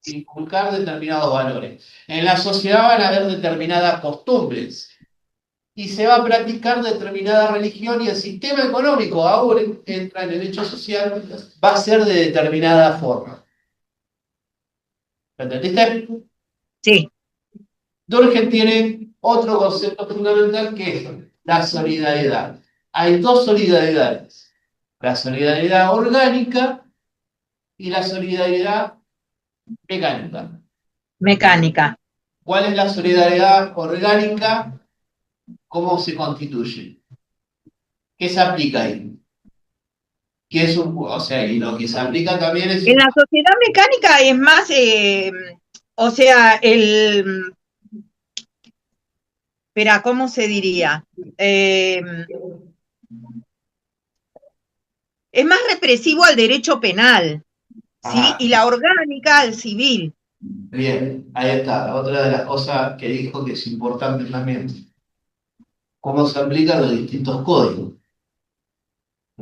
[SPEAKER 1] inculcar determinados valores. En la sociedad van a haber determinadas costumbres y se va a practicar determinada religión y el sistema económico, ahora entra en el hecho social, va a ser de determinada forma. ¿Entendiste?
[SPEAKER 2] Sí.
[SPEAKER 1] Durkheim tiene otro concepto fundamental que es la solidaridad. Hay dos solidaridades, la solidaridad orgánica y la solidaridad mecánica.
[SPEAKER 2] Mecánica.
[SPEAKER 1] ¿Cuál es la solidaridad orgánica? ¿Cómo se constituye? ¿Qué se aplica ahí? ¿Qué es o sea, y lo que se aplica también es
[SPEAKER 2] En la sociedad mecánica es más, o sea, espera, ¿cómo se diría? Es más represivo al derecho penal, ¿sí? Y la orgánica al civil.
[SPEAKER 1] bien, ahí está, otra de las cosas que dijo que es importante también. ¿Cómo se aplican los distintos códigos?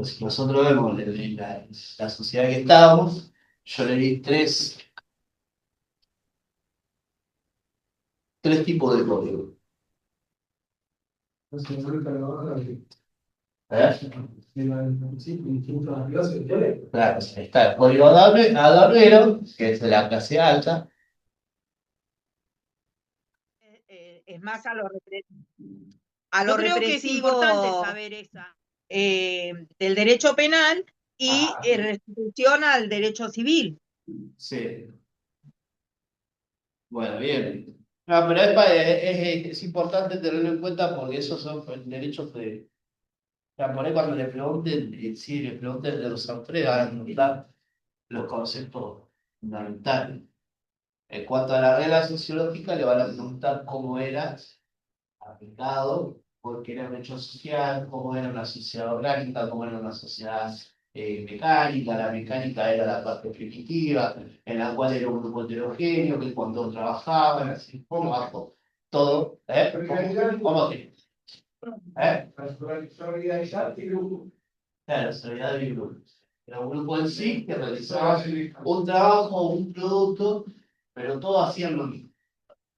[SPEAKER 1] Si nosotros vemos en la sociedad que estábamos, yo le di tres tipos de códigos. Claro, está el código aduanero, que es de la clase alta.
[SPEAKER 2] Es más a lo represivo.
[SPEAKER 6] Yo creo que es importante saber esa.
[SPEAKER 2] Del derecho penal y restitución al derecho civil.
[SPEAKER 1] Sí. Bueno, bien. No, pero es importante tenerlo en cuenta porque esos son derechos de. O sea, por ahí cuando le pregunten, sí, le pregunten de los autores, van a preguntar los conceptos fundamentales. En cuanto a la regla sociológica, le van a preguntar cómo era aplicado, porque era un hecho social, cómo era una sociedad orgánica, cómo era una sociedad mecánica. La mecánica era la parte primitiva, en la cual era un grupo heterogéneo, que cuando trabajaban, así, cómo bajo todo, ¿cómo que? Claro, solidaridad y grupo. Era un grupo en sí que realizaba un trabajo o un producto, pero todos hacían lo mismo.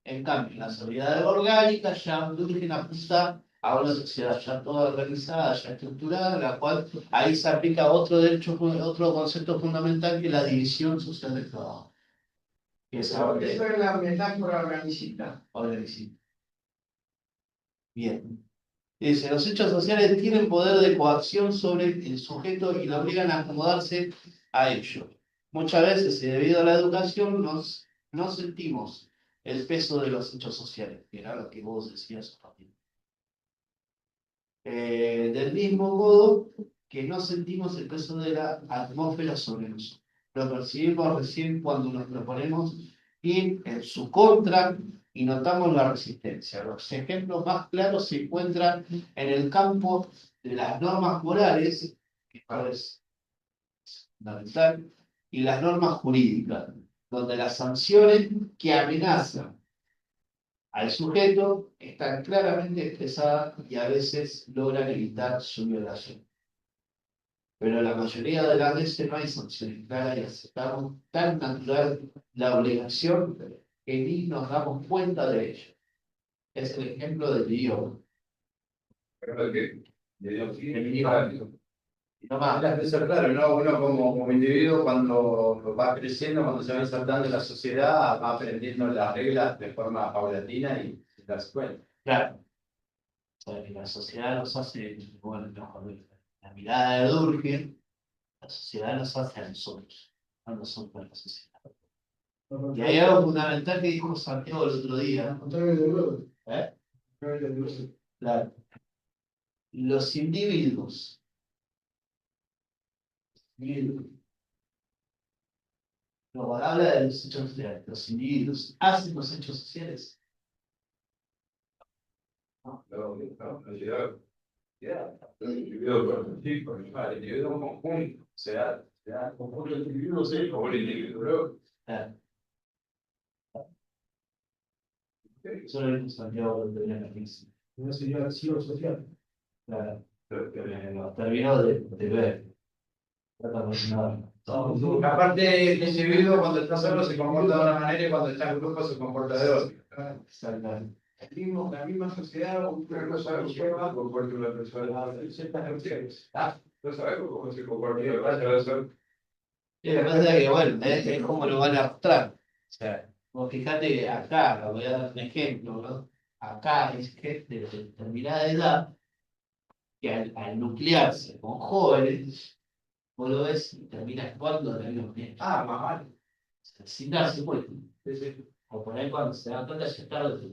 [SPEAKER 1] En cambio, la solidaridad orgánica ya Durkheim apunta a una sociedad ya toda organizada, ya estructurada, en la cual ahí se aplica otro derecho, otro concepto fundamental que es la división social del trabajo.
[SPEAKER 4] Eso es la metáfora organicista.
[SPEAKER 1] Bien. Dice, los hechos sociales tienen poder de coacción sobre el sujeto y lo obligan a acomodarse a ello. Muchas veces, y debido a la educación, no sentimos el peso de los hechos sociales, que era lo que vos decías, Joaquín. Del mismo modo que no sentimos el peso de la atmósfera sobre nosotros. Lo percibimos recién cuando nos proponemos ir en su contra y notamos la resistencia. Los ejemplos más claros se encuentran en el campo de las normas morales, que es fundamental, y las normas jurídicas, donde las sanciones que amenazan al sujeto están claramente expresadas y a veces logran evitar su violación. Pero la mayoría de las veces no hay sanciones claras y aceptamos tan natural la obligación que ni nos damos cuenta de ello. Es el ejemplo del idioma.
[SPEAKER 5] ¿Pero qué?
[SPEAKER 1] El idioma.
[SPEAKER 7] No más, eso claro, ¿no? Uno como individuo cuando va creciendo, cuando se va insertando en la sociedad, va aprendiendo las reglas de forma paulatina y sin darse cuenta.
[SPEAKER 1] Claro. O sea, que la sociedad nos hace, bueno, la mirada de Durkheim, la sociedad nos hace a nosotros, no nosotros a la sociedad. Y hay algo fundamental que dijo Santiago el otro día, ¿no? ¿Eh? Claro. los individuos, no, habla de los hechos sociales, los individuos hacen los hechos sociales.
[SPEAKER 5] No, llega. Ya, el individuo participa, el individuo conjunto,
[SPEAKER 1] Se da como el individuo,
[SPEAKER 5] como el individuo.
[SPEAKER 1] Claro. Eso lo vimos Santiago de la crisis.
[SPEAKER 3] No sería acción social.
[SPEAKER 1] Claro. Los términos de ver.
[SPEAKER 7] Aparte, el individuo cuando está solo se comporta de una manera y cuando está en grupo se comporta de otra.
[SPEAKER 1] Exactamente.
[SPEAKER 3] La misma sociedad,
[SPEAKER 5] Una cosa es cómo comporta una persona. No sabemos cómo se comporta una persona.
[SPEAKER 1] Y la cosa es que, bueno, es como lo van a mostrar. O sea, vos fíjate que acá, voy a dar un ejemplo, ¿no? Acá es gente de determinada edad que al nuclearse con jóvenes, vos lo ves y termina actuando de la misma manera.
[SPEAKER 7] Ah, más vale.
[SPEAKER 1] O sea, sin darse cuenta. O por ahí cuando se dan cuenta ya es tarde.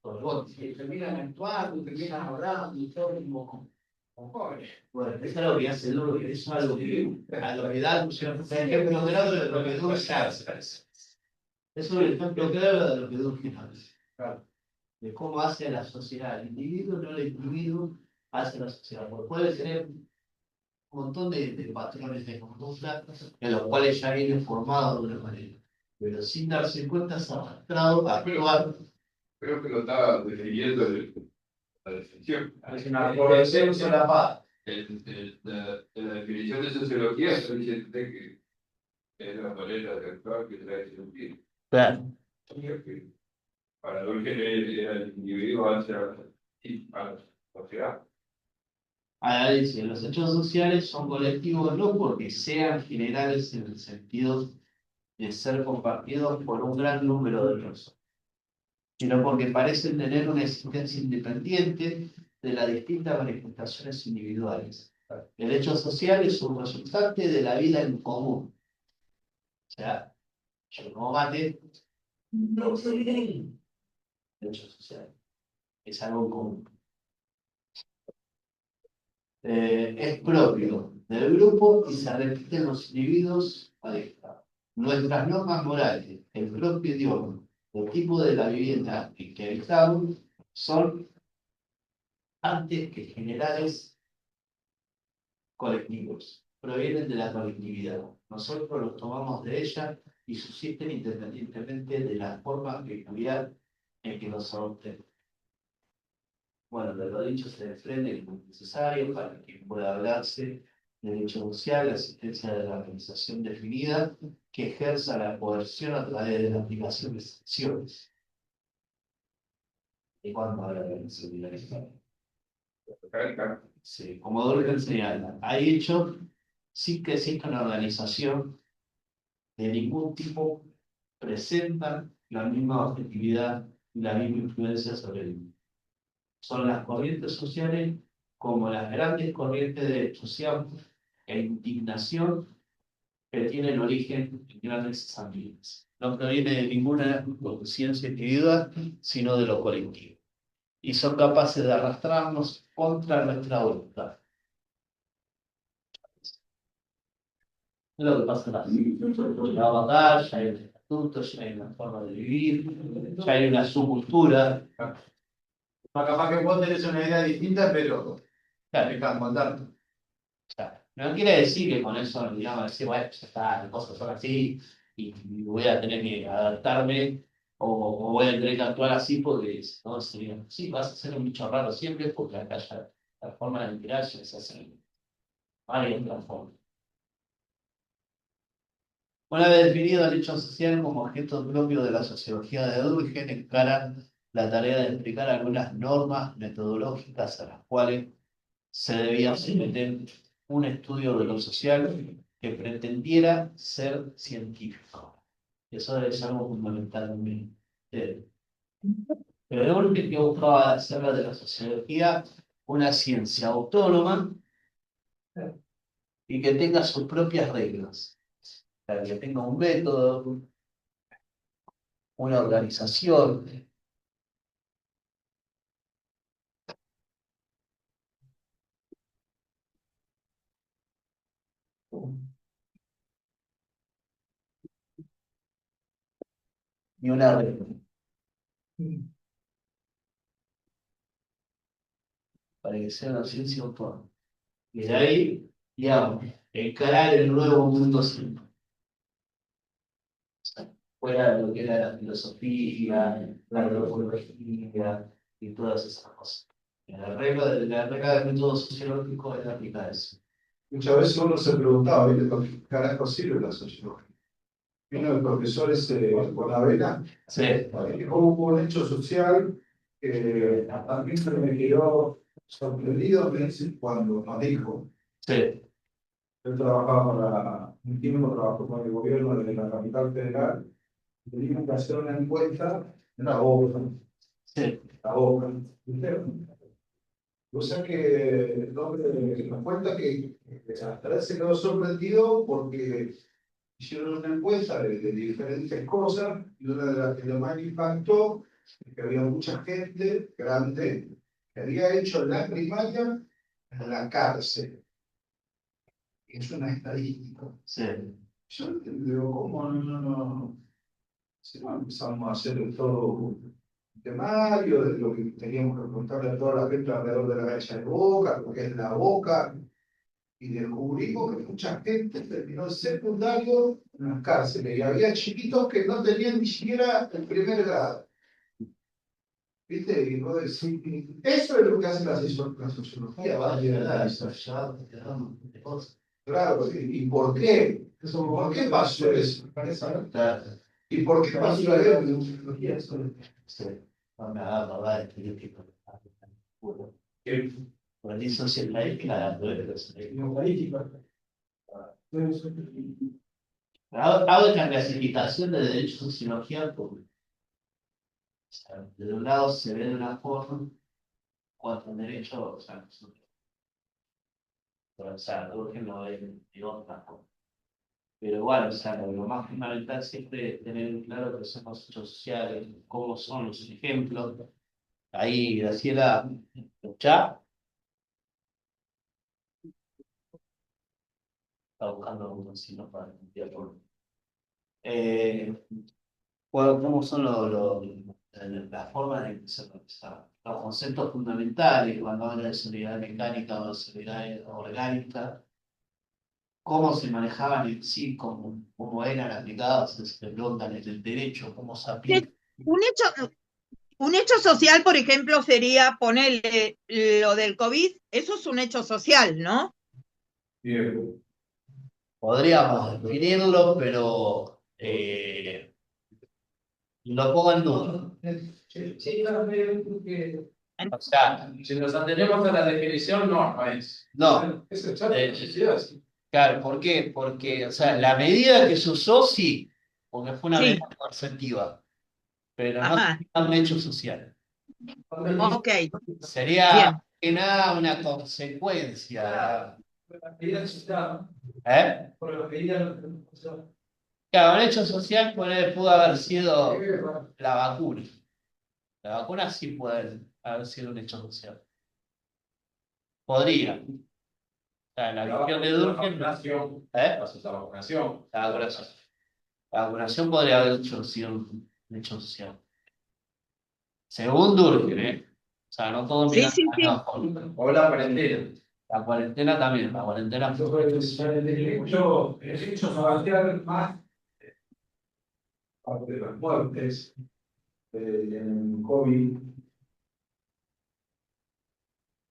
[SPEAKER 1] Por el bote.
[SPEAKER 3] y terminan actuando, terminan hablando y todo como jóvenes.
[SPEAKER 1] Bueno, es algo que hace duro, que es algo que a la edad, por ejemplo, grado de lo que dura ya. Eso es el ejemplo claro de lo que dura.
[SPEAKER 7] Claro.
[SPEAKER 1] De cómo hace la sociedad. El individuo, no el individuo, hace la sociedad. Porque puede tener un montón de patrones de conducta en los cuales ya viene formado de una manera. Pero sin darse cuenta, se ha arrastrado a actuar.
[SPEAKER 5] Creo que lo estaba definiendo la definición.
[SPEAKER 7] Es una adolescencia la paz.
[SPEAKER 5] La definición de sociología se dice que es la manera de actuar que trae sentido.
[SPEAKER 1] Claro.
[SPEAKER 5] Para lo que era el individuo hacia la sociedad.
[SPEAKER 1] Ahora dice, los hechos sociales son colectivos no porque sean generales en el sentido de ser compartidos por un gran número de personas, sino porque parecen tener una existencia independiente de las distintas manifestaciones individuales. El hecho social es un resultante de la vida en común. O sea, yo no mate, el hecho social es algo en común. Es propio del grupo y se repite en los individuos adecvados. Nuestras normas morales, el propio idioma, el tipo de la vivienda en que habitamos, son antes que generales colectivos. Provienen de la colectividad. Nosotros los tomamos de ella y subsisten independientemente de la forma peculiar en que los adoptemos. Bueno, de lo dicho se desprende que es necesario para que pueda hablarse de derecho social, la existencia de la organización definida que ejerza la coerción a través de la aplicación de sanciones. ¿Y cuándo habla de la solidaridad? Sí, como Durkheim señala, hay hechos sin que exista una organización de ningún tipo presentan la misma objetividad y la misma influencia sobre el mundo. Son las corrientes sociales como las grandes corrientes de entusiasmo e indignación que tienen origen en grandes ambientes. No proviene de ninguna conciencia individual, sino de lo colectivo. Y son capaces de arrastrarnos contra nuestra voluntad. Es lo que pasa en la batalla, ya hay un estatuto, ya hay una forma de vivir, ya hay una subcultura.
[SPEAKER 7] Capaz que vos tenés una idea distinta, pero
[SPEAKER 1] Claro,
[SPEAKER 7] dejan contarte.
[SPEAKER 1] no quiere decir que con eso, digamos, decir, bueno, ya está, las cosas son así, y voy a tener que adaptarme, o voy a tener que actuar así, porque no sería, sí, vas a ser un bicho raro siempre, porque acá ya la forma de mirar ya se hace varias otras formas. Una vez definido el hecho social como objeto propio de la sociología de Durkheim, encara la tarea de explicar algunas normas metodológicas a las cuales se debía someter un estudio de lo social que pretendiera ser científico. Eso debe ser algo fundamental también. Pero Durkheim que buscaba hacer de la sociología una ciencia autónoma y que tenga sus propias reglas. Que tenga un método, una organización. Ni una regla. Para que sea una ciencia autónoma. Y de ahí, digamos, encarar el nuevo mundo siempre. Fuera de lo que era la filosofía, la antropología y todas esas cosas. La regla del método sociológico es aplicar eso.
[SPEAKER 4] Muchas veces uno se preguntaba, ¿viste? ¿Por qué carajo sirve la sociología? Vino el profesor ese por la vela,
[SPEAKER 1] Sí.
[SPEAKER 4] hubo un hecho social que a mí me quedó sorprendido cuando nos dijo.
[SPEAKER 1] Sí.
[SPEAKER 4] Él trabajaba para, un tiempo trabajó con el gobierno de la capital federal, y teníamos que hacer una encuesta en la boca.
[SPEAKER 1] Sí.
[SPEAKER 4] La boca. O sea que el hombre nos cuenta que hasta él se quedó sorprendido porque hicieron una encuesta de diferentes cosas y una de las que lo más impactó es que había mucha gente grande que había hecho la primaria en la cárcel. Es una estadística.
[SPEAKER 1] Sí.
[SPEAKER 4] Yo digo, ¿cómo no? Si no empezamos a hacer todo un temario de lo que teníamos que contarle a toda la gente alrededor de la cancha de Boca, lo que es la Boca, y descubrimos que mucha gente terminó el secundario en las cárceles, y había chiquitos que no tenían ni siquiera el primer grado. ¿Viste? Y vos decís, eso es lo que hace la sociología, va a llegar a claro, ¿y por qué? ¿Por qué pasó eso?
[SPEAKER 1] Claro.
[SPEAKER 4] ¿Y por qué pasó la sociología?
[SPEAKER 1] Sí. No me hagas hablar de estereotipos. Por eso se trae la hago esta clasificación de derecho sociología porque de un lado se ve de una forma, cuando el derecho, Durkheim lo ve de otra forma. Pero igual, lo más fundamental siempre es tener claro que son los hechos sociales, cómo son los ejemplos. Ahí, Graciela, ¿ya? Está buscando un signo para limpiar por. ¿Cómo son las formas de ser realizadas? Los conceptos fundamentales, cuando habla de solidaridad mecánica o de solidaridad orgánica, cómo se manejaban en sí, cómo eran aplicados, se preguntan en el derecho, cómo se aplica.
[SPEAKER 2] Un hecho social, por ejemplo, sería ponerle lo del COVID, eso es un hecho social, ¿no?
[SPEAKER 4] Bien.
[SPEAKER 1] Podríamos definirlo, pero lo pongo en duda.
[SPEAKER 3] Sí, claro, porque
[SPEAKER 1] O sea,
[SPEAKER 7] Si nos atenemos a la definición, no es.
[SPEAKER 1] no. Claro, ¿por qué? Porque, o sea, la medida que se usó, sí, porque fue una
[SPEAKER 2] Sí.
[SPEAKER 1] medida coercitiva, pero no
[SPEAKER 2] Ajá.
[SPEAKER 1] sería un hecho social.
[SPEAKER 2] Ok,
[SPEAKER 1] Sería
[SPEAKER 2] bien.
[SPEAKER 1] que nada una consecuencia.
[SPEAKER 3] por la medida necesitada,
[SPEAKER 1] ¿Eh?
[SPEAKER 3] por la medida
[SPEAKER 1] Claro, un hecho social pudo haber sido la vacuna. La vacuna sí puede haber sido un hecho social. Podría. O sea, la visión de Durkheim.
[SPEAKER 7] La vacunación.
[SPEAKER 1] La vacunación podría haber sido un hecho social. Según Durkheim, ¿eh? O sea, no todo
[SPEAKER 2] Sí,
[SPEAKER 1] mira
[SPEAKER 2] sí, sí.
[SPEAKER 7] O la cuarentena.
[SPEAKER 1] La cuarentena también, la cuarentena.
[SPEAKER 3] el hecho social más
[SPEAKER 4] Parte de las muertes en el COVID.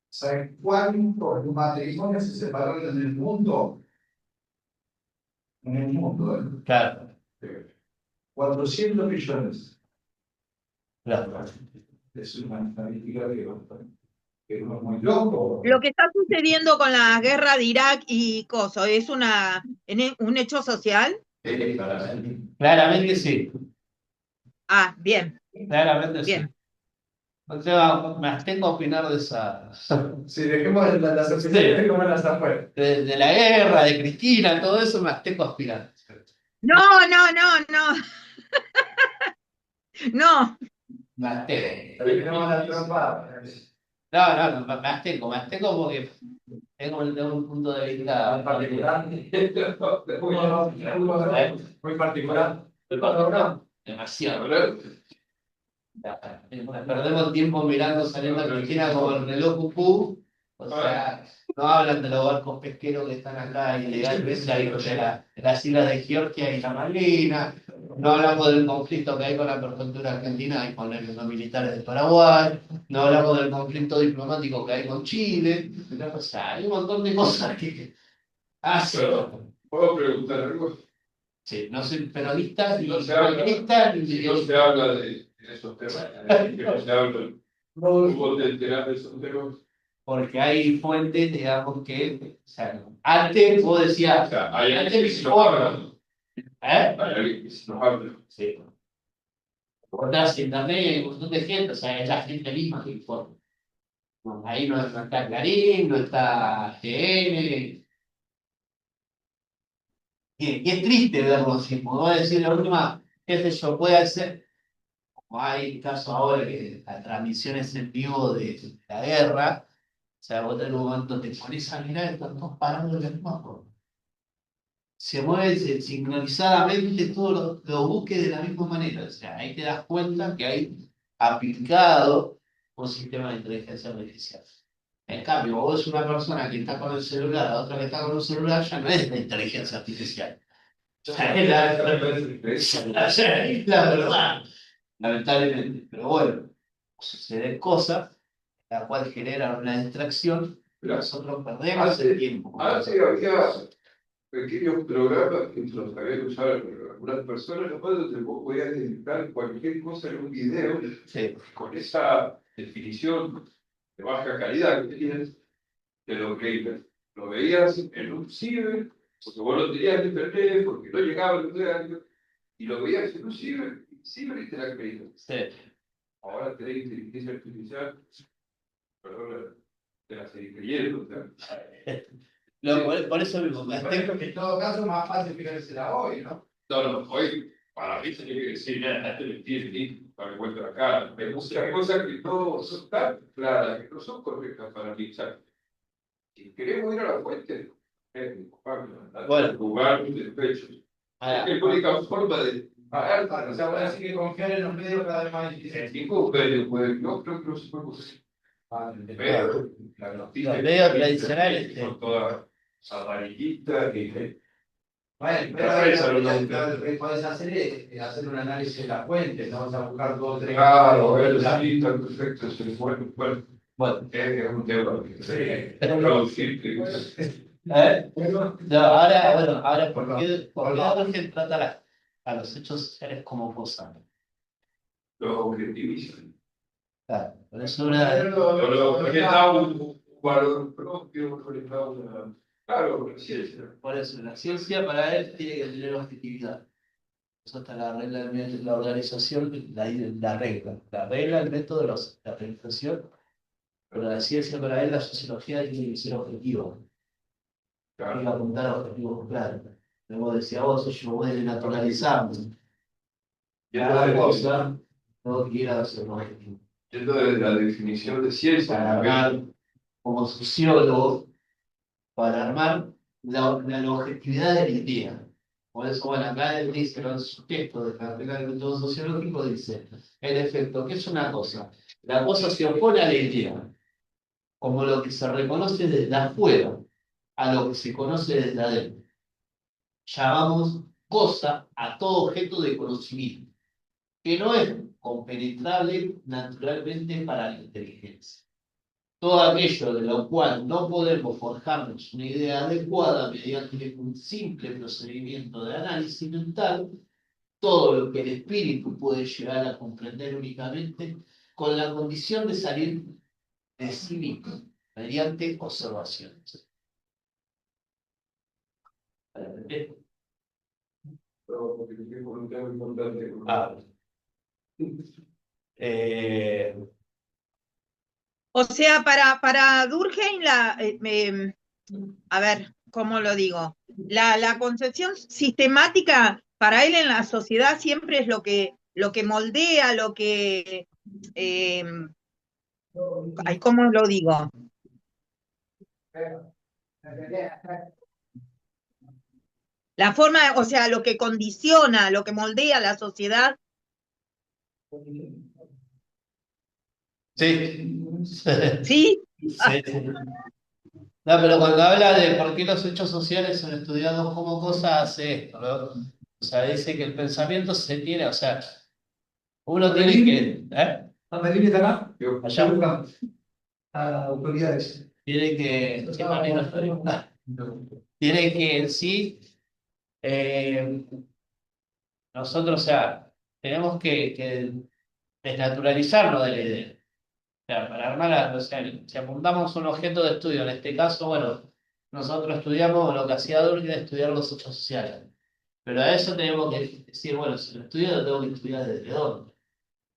[SPEAKER 4] ¿Saben cuántos matrimonios se separaron en el mundo? En el mundo,
[SPEAKER 1] Claro,
[SPEAKER 4] 400 millones.
[SPEAKER 1] claro.
[SPEAKER 4] Es una estadística que no es muy loco.
[SPEAKER 2] Lo que está sucediendo con la guerra de Irak y Kosovo, ¿es un hecho social?
[SPEAKER 1] Sí, claramente sí.
[SPEAKER 2] Ah, bien,
[SPEAKER 1] Claramente sí.
[SPEAKER 2] bien.
[SPEAKER 1] O sea, me abstengo a opinar de esa.
[SPEAKER 7] Si dejemos las opciones como las afuera.
[SPEAKER 1] De la guerra, de Cristina, todo eso me abstengo a opinar.
[SPEAKER 2] No, no, no, no. No,
[SPEAKER 1] Me abstengo.
[SPEAKER 7] Dejemos la trampa.
[SPEAKER 1] No, me abstengo porque Tengo un punto de vista particular.
[SPEAKER 7] Muy particular.
[SPEAKER 1] Demasiado. Perdemos tiempo mirando saliendo a Argentina como el reloj Cupú. O sea, no hablan de los barcos pesqueros que están acá ilegalmente ahí de las islas de Georgia y la Malvinas. No hablamos del conflicto que hay con la prefectura argentina y con los militares de Paraguay. No hablamos del conflicto diplomático que hay con Chile. O sea, hay un montón de cosas que hacen.
[SPEAKER 5] ¿Puedo preguntar algo?
[SPEAKER 1] Sí, no soy peronista ni
[SPEAKER 5] No se habla,
[SPEAKER 1] peronista ni
[SPEAKER 5] si no se habla de esos temas, que no se habla, ¿cómo te enterás de esos temas?
[SPEAKER 1] porque hay fuentes, digamos, que, o sea, antes vos
[SPEAKER 5] O
[SPEAKER 1] decías,
[SPEAKER 5] sea, hay
[SPEAKER 1] antes
[SPEAKER 5] alguien
[SPEAKER 1] me
[SPEAKER 5] que se nos
[SPEAKER 1] informa,
[SPEAKER 5] habla,
[SPEAKER 1] ¿eh?
[SPEAKER 5] hay alguien que se nos habla.
[SPEAKER 1] Sí. Vos internet y hay un montón de gente, o sea, es la gente misma que informa. No, ahí no está Clarín, no está GN, y es triste verlo así, porque voy a decir la última, qué sé yo, puede ser, como hay casos ahora que las transmisiones en vivo de la guerra, o sea, vos en un momento te pones a mirar, están todos parando de la misma forma. Se mueven sincronizadamente todos los buques de la misma manera. O sea, ahí te das cuenta que hay aplicado un sistema de inteligencia artificial. En cambio, vos una persona que está con el celular, la otra que está con el celular, ya no es la inteligencia artificial. O sea, es la verdad, lamentablemente. Pero bueno, suceden cosas, la cual generan una distracción, pero nosotros perdemos el tiempo.
[SPEAKER 5] Antes había pequeños programas que los habían usado algunas personas, los cuales vos podías editar cualquier cosa en un video,
[SPEAKER 1] Sí.
[SPEAKER 5] con esa definición de baja calidad que tenías, te lo veías en un ciber, porque vos lo tenías en internet, porque no llegaba el usuario, y lo veías en un ciber y te la creías.
[SPEAKER 1] Sí.
[SPEAKER 5] Ahora tenés inteligencia artificial, perdón, te la seguís creyendo, o sea.
[SPEAKER 1] Por eso mismo,
[SPEAKER 7] Por eso que en todo caso es más fácil fijársela hoy, ¿no?
[SPEAKER 5] No, hoy para mí se tiene que decir, mira, este le entiende, para que vuelva la cara. Hay muchas cosas que no son tan claras, que no son correctas para mí. O sea, si queremos ir a la fuente,
[SPEAKER 1] Bueno.
[SPEAKER 5] jugar de pecho. Es la única forma de pagar para
[SPEAKER 7] O sea, voy a decir que confiar en los medios cada vez más difícil.
[SPEAKER 5] ningún medio puede, no creo que no se puede conseguir. Pero la noticia
[SPEAKER 1] Los medios tradicionales,
[SPEAKER 5] son todas amarillistas y
[SPEAKER 7] Bueno, pero lo que puedes hacer es hacer un análisis de las fuentes, no vas a buscar dos o tres.
[SPEAKER 5] claro, el está perfecto, es el bueno,
[SPEAKER 1] bueno,
[SPEAKER 5] es un tema que
[SPEAKER 7] Sí.
[SPEAKER 5] producir.
[SPEAKER 1] no, ahora, ¿por qué Borges trata a los hechos sociales como cosas?
[SPEAKER 5] Los objetivizan.
[SPEAKER 1] Claro, por eso una,
[SPEAKER 5] Porque da un valor propio, le da una. Claro, la ciencia.
[SPEAKER 1] por eso la ciencia para él tiene que tener objetividad. Eso está la regla, la organización, la regla, el método, la organización. Pero la ciencia para él, la sociología tiene que ser objetiva. Tiene que apuntar a objetivos claros. Como decía vos, yo voy desnaturalizando. Cada cosa, no quiera hacer un objetivo.
[SPEAKER 5] Yendo desde la definición de ciencia,
[SPEAKER 1] Para armar, como sociólogo, para armar la objetividad de la idea. Por eso, bueno, acá él dice, en su texto de la regla del método sociológico, dice, en efecto, ¿qué es una cosa? La cosa se opone a la idea, como lo que se reconoce desde afuera, a lo que se conoce desde adentro. Llamamos cosa a todo objeto de conocimiento, que no es compenetrable naturalmente para la inteligencia. Todo aquello de lo cual no podemos forjarnos una idea adecuada mediante un simple procedimiento de análisis mental, todo lo que el espíritu puede llegar a comprender únicamente con la condición de salir de sí mismo, mediante observaciones.
[SPEAKER 5] pero porque es un tema importante.
[SPEAKER 1] Ah.
[SPEAKER 2] O sea, para Durkheim, a ver, ¿cómo lo digo? La concepción sistemática para él en la sociedad siempre es lo que moldea, lo que... ¿cómo lo digo? La forma, o sea, lo que condiciona, lo que moldea la sociedad.
[SPEAKER 1] Sí.
[SPEAKER 2] ¿Sí?
[SPEAKER 1] Sí. No, pero cuando habla de por qué los hechos sociales son estudiados como cosas, hace esto, ¿no? O sea, dice que el pensamiento se tiene, o sea, uno tiene que,
[SPEAKER 3] Amelie está acá.
[SPEAKER 1] allá,
[SPEAKER 3] A autoridades.
[SPEAKER 1] tiene que, ¿qué manera está? Tiene que en sí, eh, nosotros, o sea, tenemos que desnaturalizarlo de la idea. O sea, para armar, o sea, si apuntamos un objeto de estudio, en este caso, bueno, nosotros estudiamos lo que hacía Durkheim, estudiar los hechos sociales. Pero a eso tenemos que decir, bueno, si lo estudio, lo tengo que estudiar desde dónde.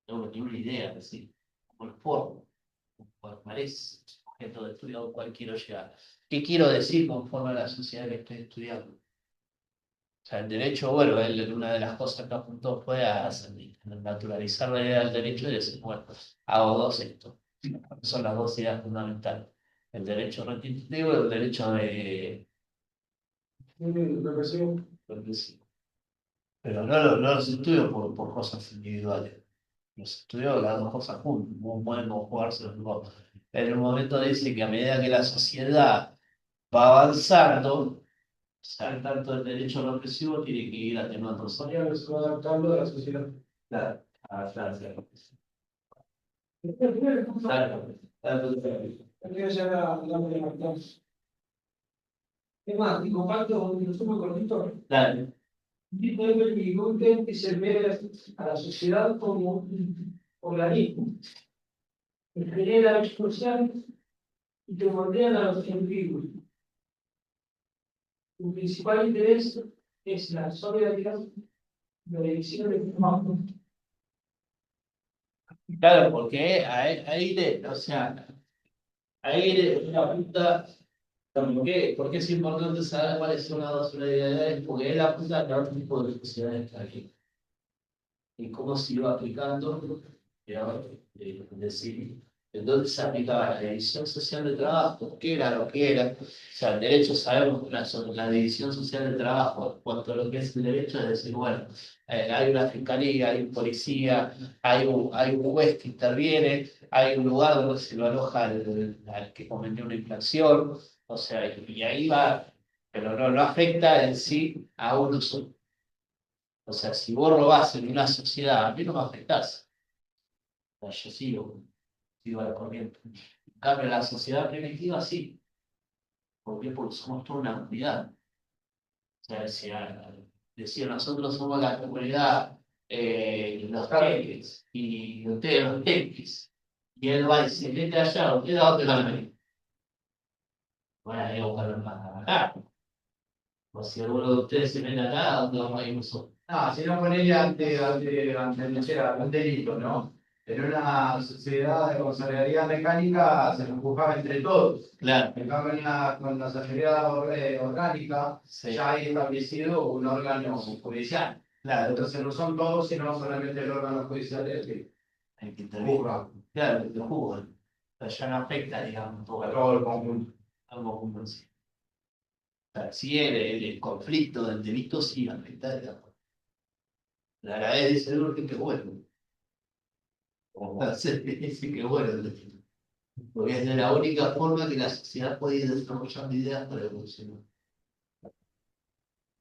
[SPEAKER 1] Tengo que tener una idea, es decir, cómo lo formo, cuál es el objeto de estudio al cual quiero llegar. ¿Qué quiero decir conforme a la sociedad que estoy estudiando? O sea, el derecho, bueno, él, una de las cosas que apuntó fue a naturalizar la idea del derecho y decir, bueno, hago dos esto. Son las dos ideas fundamentales. El derecho restitutivo y el derecho de... Pero no los estudio por cosas individuales. Los estudio las dos cosas juntas. No podemos jugarse los dos. En un momento dice que a medida que la sociedad va avanzando, o sea, tanto el derecho represivo tiene que ir atenuando.
[SPEAKER 3] Se va adaptando a la sociedad.
[SPEAKER 1] Claro, claro, claro. Claro,
[SPEAKER 3] Tendría ya la marcamos. Es más, y comparto un resumen cortito.
[SPEAKER 1] claro.
[SPEAKER 3] Mi punto es ver a la sociedad como un organismo que genera hechos sociales y que moldean a los individuos. Su principal interés es la solidaridad y la división del trabajo.
[SPEAKER 1] Claro, porque o sea, ahí le apunta. ¿Por qué es importante saber cuáles son las dos realidades? Porque él apunta a cada tipo de sociedades que hay y cómo se iba aplicando, digamos, es decir, entonces se aplicaba la división social de trabajo, qué era lo que era. O sea, el derecho sabemos la división social de trabajo, cuanto a lo que es el derecho, es decir, bueno, hay una fiscalía, hay un policía, hay un juez que interviene, hay un lugar donde se lo aloja al que cometió una infracción, o sea, y ahí va, pero no afecta en sí a uno solo. O sea, si vos robás en una sociedad, a mí no me afectás. O sea, yo sigo a la corriente. En cambio, la sociedad primitiva sí. ¿Por qué? Porque somos toda una unidad. O sea, decía, nosotros somos la comunidad, los teques, y ustedes los teques. Y él va y se mete allá, ¿ustedes a dónde van a venir? Bueno, ahí a buscar más acá. O si alguno de ustedes se mete acá, ¿a dónde vamos a ir nosotros?
[SPEAKER 7] No, si no ponerle ante un delito, ¿no? En una sociedad con solidaridad mecánica se nos juzgaba entre todos.
[SPEAKER 1] Claro.
[SPEAKER 7] En cambio, con la sociedad orgánica
[SPEAKER 1] Sí.
[SPEAKER 7] ya hay establecido un órgano judicial.
[SPEAKER 1] Claro.
[SPEAKER 7] Entonces no son todos, sino solamente el órgano judicial el que
[SPEAKER 1] El que interviene.
[SPEAKER 7] juzga
[SPEAKER 1] Claro, el que juzga. O sea, ya no afecta, digamos,
[SPEAKER 7] a todo el conjunto.
[SPEAKER 1] algo como sí. O sea, sí, el conflicto del delito sí afecta, digamos. La verdad dice que bueno. Como va a ser, dice que bueno el delito. Porque es de la única forma que la sociedad puede ir desarrollando ideas para evolucionar. O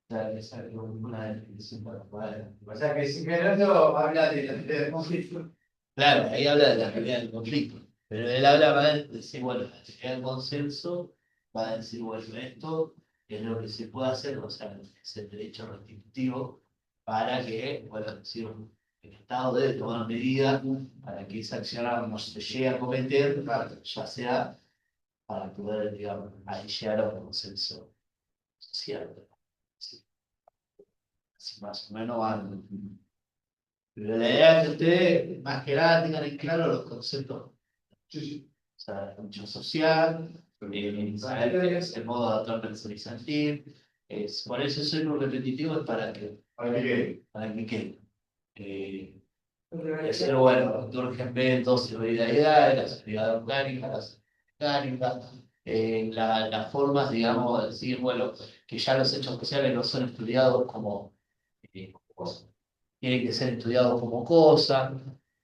[SPEAKER 1] sea, esa es una definición para poder.
[SPEAKER 7] O sea que si Gerardo habla de conflicto.
[SPEAKER 1] Claro, ahí habla de la realidad del conflicto. Pero él habla, va a decir, bueno, la realidad del consenso, va a decir, bueno, esto es lo que se puede hacer, o sea, es el derecho restitutivo para que, bueno, decir, el Estado debe tomar medidas para que esa acción no se llegue a cometer, ya sea para poder, digamos, ahí llegar a un consenso social. Así más o menos van. Pero la idea es que ustedes, más que nada, tengan en claro los conceptos. O sea, la función social, saber qué es el modo de actuar personalizante. Por eso soy muy repetitivo, es para que quede. Pero bueno, Durkheim ve entonces solidaridad, la solidaridad orgánica, la solidaridad mecánica, las formas, digamos, de decir, bueno, que ya los hechos sociales no son estudiados como cosas, tienen que ser estudiados como cosas.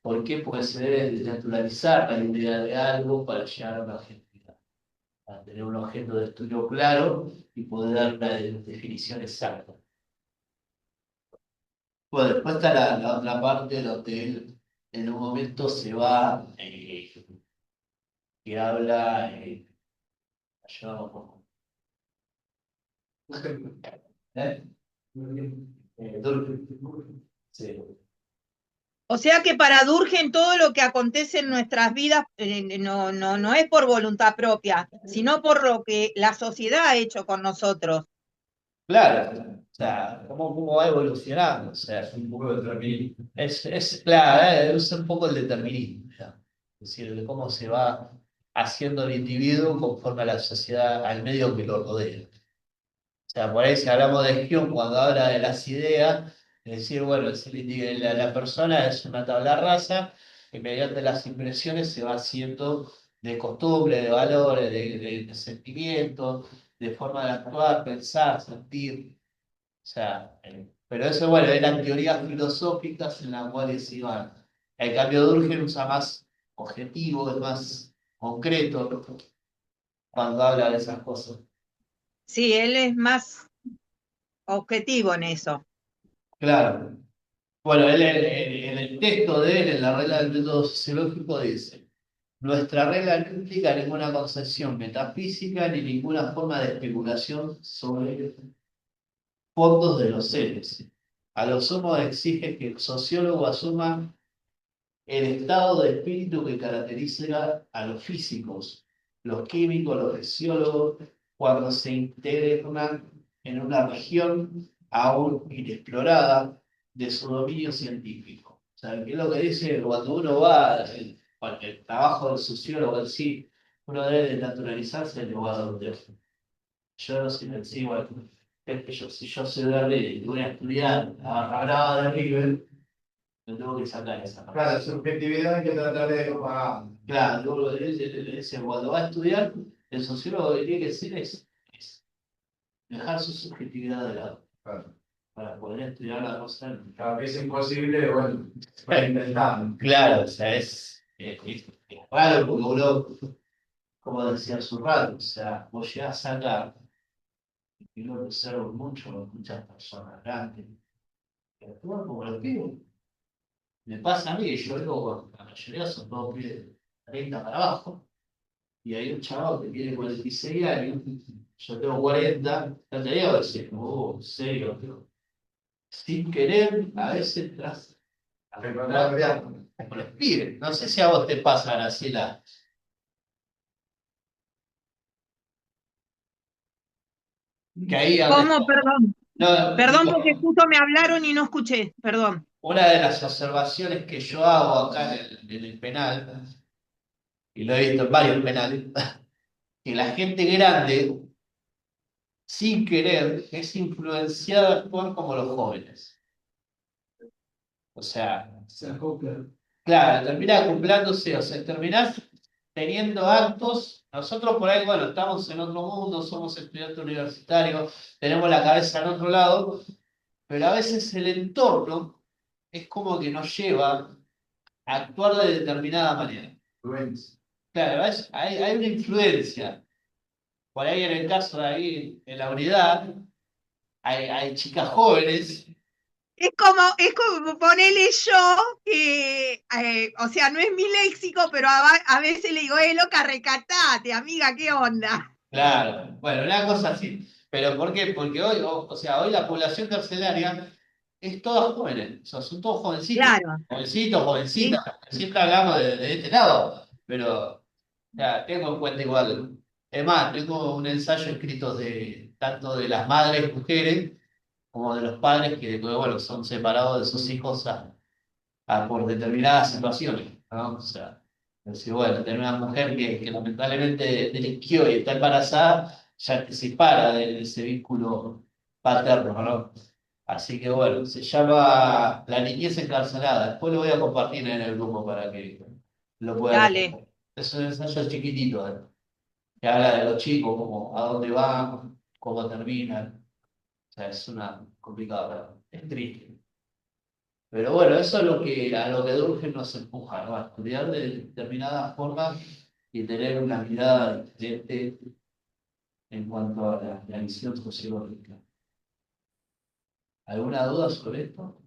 [SPEAKER 1] ¿Por qué? Porque se debe de naturalizar la idea de algo para llegar a una objetividad, a tener un objeto de estudio claro y poder dar una definición exacta. Bueno, después está la otra parte donde él en un momento se va, que habla, ayúdame un poco. ¿Eh? Sí.
[SPEAKER 2] O sea que para Durkheim todo lo que acontece en nuestras vidas no es por voluntad propia, sino por lo que la sociedad ha hecho con nosotros.
[SPEAKER 1] Claro, o sea, cómo va evolucionando, o sea, es un poco determinismo. Claro, es un poco el determinismo, ya. Es decir, de cómo se va haciendo el individuo conforme a la sociedad, al medio que lo rodea. O sea, por ahí si hablamos de Hume cuando habla de las ideas, es decir, bueno, la persona es una tabla rasa que mediante las impresiones se va haciendo de costumbre, de valores, de sentimientos, de forma de actuar, pensar, sentir. O sea, pero eso, bueno, eran teorías filosóficas en las cuales iban. El cambio de Durkheim usa más objetivo, es más concreto cuando habla de esas cosas.
[SPEAKER 2] Sí, él es más objetivo en eso.
[SPEAKER 1] Claro. Bueno, en el texto de él, en la regla del método sociológico, dice: nuestra regla no implica ninguna concepción metafísica ni ninguna forma de especulación sobre fondos de los seres. A los somos exige que el sociólogo asuma el estado de espíritu que caracteriza a los físicos, los químicos, los fisiólogos, cuando se integran en una región aún inexplorada de su dominio científico. O sea, ¿qué es lo que dice? Cuando uno va, el trabajo del sociólogo en sí, uno debe naturalizarse en el lugar donde yo no soy sí, bueno, si yo soy de River y voy a estudiar a de River, me tengo que sacar esa parte.
[SPEAKER 7] Claro, subjetividad hay que tratar de
[SPEAKER 1] Claro, luego cuando va a estudiar, el sociólogo lo que tiene que hacer es dejar su subjetividad de lado
[SPEAKER 7] Claro.
[SPEAKER 1] para poder estudiar la cosa.
[SPEAKER 7] Cada vez es imposible, bueno, para intentar.
[SPEAKER 1] Claro, o sea, es raro porque uno, como decía hace un rato, o sea, vos llegás acá y lo observo muchas personas grandes que actúan como los pibes. Me pasa a mí, yo vengo con la mayoría son todos pibes de 30 para abajo. Y hay un chaval que tiene 46 años, yo tengo 40, ya te digo, decir, en serio, tío. Sin querer, a veces tras como los pibes. No sé si a vos te pasa, Graciela. Que ahí
[SPEAKER 2] ¿Cómo? Perdón.
[SPEAKER 1] no,
[SPEAKER 2] Perdón
[SPEAKER 1] digo,
[SPEAKER 2] porque justo me hablaron y no escuché. Perdón.
[SPEAKER 1] una de las observaciones que yo hago acá en el penal, y lo he visto en varios penales, que la gente grande, sin querer, es influenciada a actuar como los jóvenes. O sea, claro, termina acoplándose, o sea, terminás teniendo actos. Nosotros por ahí, bueno, estamos en otro mundo, somos estudiantes universitarios, tenemos la cabeza en otro lado, pero a veces el entorno es como que nos lleva a actuar de determinada manera. Claro, hay una influencia. Por ahí en el caso de ahí, en la unidad, hay chicas jóvenes.
[SPEAKER 2] Es como ponerle yo que, o sea, no es mi léxico, pero a veces le digo, loca, recatate, amiga, ¿qué onda?
[SPEAKER 1] Claro, bueno, una cosa así. ¿Pero por qué? Porque hoy, o sea, hoy la población carcelaria es toda jóvenes, o sea, son todos jovencitos,
[SPEAKER 2] Claro,
[SPEAKER 1] jovencitos,
[SPEAKER 2] sí.
[SPEAKER 1] jovencitas. Siempre hablamos de este lado, pero ya, tengo en cuenta igual. Es más, tengo un ensayo escrito de tanto de las madres mujeres como de los padres que, bueno, son separados de sus hijos por determinadas situaciones, ¿no? O sea, es decir, bueno, tener una mujer que lamentablemente delinquió y está embarazada, ya te separa de ese vínculo paterno, ¿no? Así que bueno, se llama La niñez encarcelada. Después lo voy a compartir en el grupo para que lo puedan
[SPEAKER 2] Dale,
[SPEAKER 1] ver. Es un ensayo chiquitito, ¿eh? que habla de los chicos, como a dónde van, cómo terminan. O sea, es una complicada, es triste. Pero bueno, eso es lo que, a lo que Durkheim nos empuja, ¿no? A estudiar de determinadas formas y tener una mirada diferente en cuanto a la visión sociológica. ¿Alguna duda sobre esto?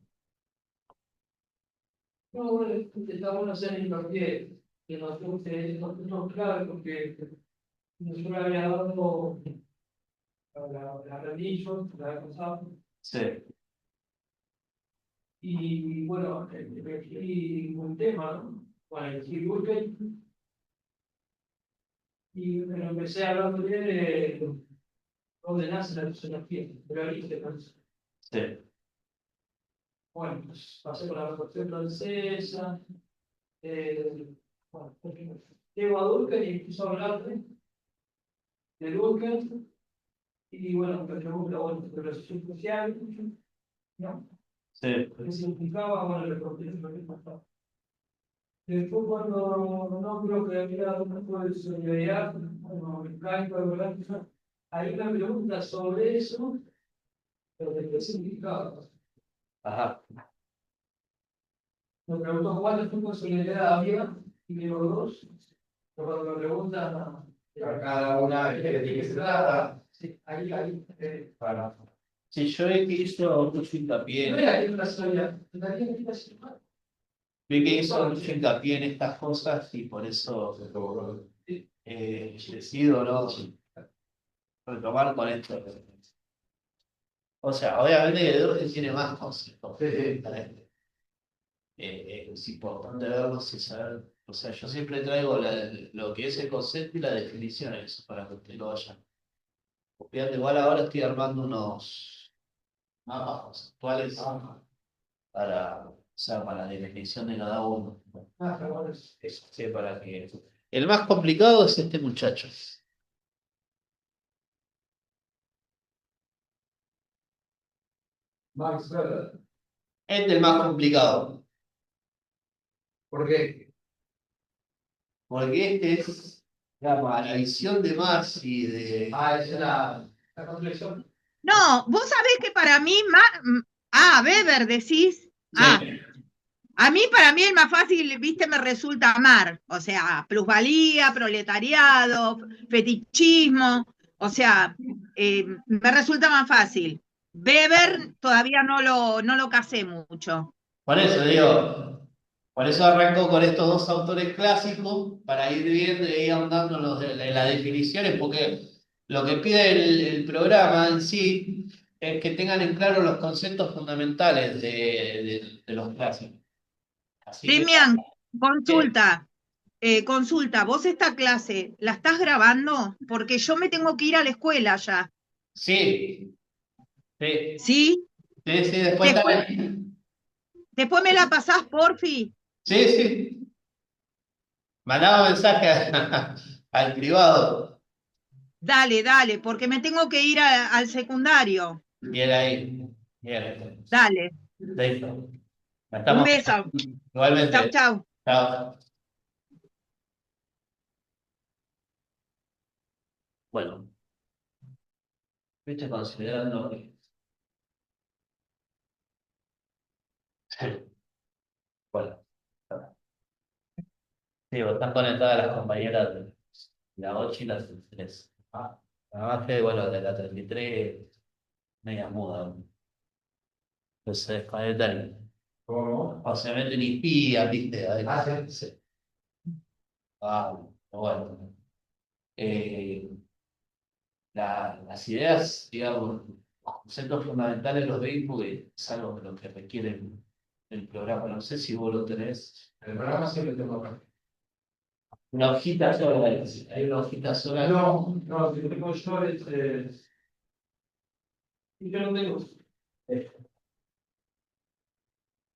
[SPEAKER 3] No, bueno, intentamos hacer hincapié que nos guste estos puntos clave porque nosotros había dado la religión, la vez pasada,
[SPEAKER 1] Sí,
[SPEAKER 3] y bueno, elegí un tema, ¿no? Bueno, elegí Durkheim, y bueno, empecé hablando bien de dónde nace la sociología, de la origen, ¿no?
[SPEAKER 1] sí,
[SPEAKER 3] Bueno, pues pasé por la Revolución Francesa, bueno, llego a Durkheim y empiezo a hablar de Durkheim, y bueno, me pregunta, bueno, de la sociedad social, ¿no?
[SPEAKER 1] sí.
[SPEAKER 3] ¿Qué significaba? Bueno, le conté lo que pasaba. Después, cuando no creo que había un poco de solidaridad, bueno, el blanco, de verdad, hay una pregunta sobre eso, pero de qué significaba.
[SPEAKER 1] Ajá.
[SPEAKER 3] Me preguntó cuántos tipos de solidaridad había, y digo dos. Pero cuando me preguntan
[SPEAKER 7] A cada una de qué se trata.
[SPEAKER 3] sí,
[SPEAKER 1] Para. Sí, yo vi que hizo mucho
[SPEAKER 3] no
[SPEAKER 1] hincapié,
[SPEAKER 3] era que una solidaridad,
[SPEAKER 1] vi que hizo mucho hincapié en estas cosas y por eso decido, ¿no? Retomar con esto. O sea, obviamente que Durkheim tiene más conceptos. Es importante verlos y saber. O sea, yo siempre traigo lo que es el concepto y la definición, eso para que usted lo vaya copiando. Igual ahora estoy armando unos mapas conceptuales para, o sea, para la definición de cada uno. Eso, sí, para que. El más complicado es este muchacho.
[SPEAKER 3] Max Weber.
[SPEAKER 1] Este es el más complicado.
[SPEAKER 3] ¿Por qué?
[SPEAKER 1] Porque este es la visión de Marx y de.
[SPEAKER 3] Es la complexión.
[SPEAKER 2] No, vos sabés que para mí, Weber decís. Para mí el más fácil, viste, me resulta Marx. O sea, plusvalía, proletariado, fetichismo. O sea, me resulta más fácil. Weber todavía no lo casé mucho.
[SPEAKER 1] Por eso digo, por eso arranco con estos dos autores clásicos para ir viendo y ir ahondando en las definiciones, porque lo que pide el programa en sí es que tengan en claro los conceptos fundamentales de los clásicos. Así que,
[SPEAKER 2] Demian, consulta, ¿vos esta clase la estás grabando? Porque yo me tengo que ir a la escuela ya.
[SPEAKER 1] sí, sí,
[SPEAKER 2] ¿Sí?
[SPEAKER 1] sí, sí, después
[SPEAKER 2] Después,
[SPEAKER 1] también.
[SPEAKER 2] después me la pasás, porfi.
[SPEAKER 1] Sí, sí. Mandaba mensaje al privado.
[SPEAKER 2] Dale, porque me tengo que ir al secundario.
[SPEAKER 1] Bien ahí. Bien.
[SPEAKER 2] Dale,
[SPEAKER 1] Listo.
[SPEAKER 2] un
[SPEAKER 1] Estamos
[SPEAKER 2] beso. Chau,
[SPEAKER 1] igualmente.
[SPEAKER 2] chau.
[SPEAKER 1] Chao. Bueno, viste considerando que. Bueno, sí, están conectadas las compañeras de la 8 y la 33. Además que, bueno, de la 33, media muda. Entonces se desconectan.
[SPEAKER 7] ¿Cómo?
[SPEAKER 1] O se meten y pían, viste.
[SPEAKER 7] Sí.
[SPEAKER 1] Sí. Bueno. Eh, las ideas, digamos, los conceptos fundamentales los veis porque es algo de lo que requiere el programa. No sé si vos lo tenés.
[SPEAKER 7] El programa siempre tengo acá.
[SPEAKER 1] Una hojita sola, hay una hojita sola.
[SPEAKER 3] No, si tengo yo, y yo no tengo.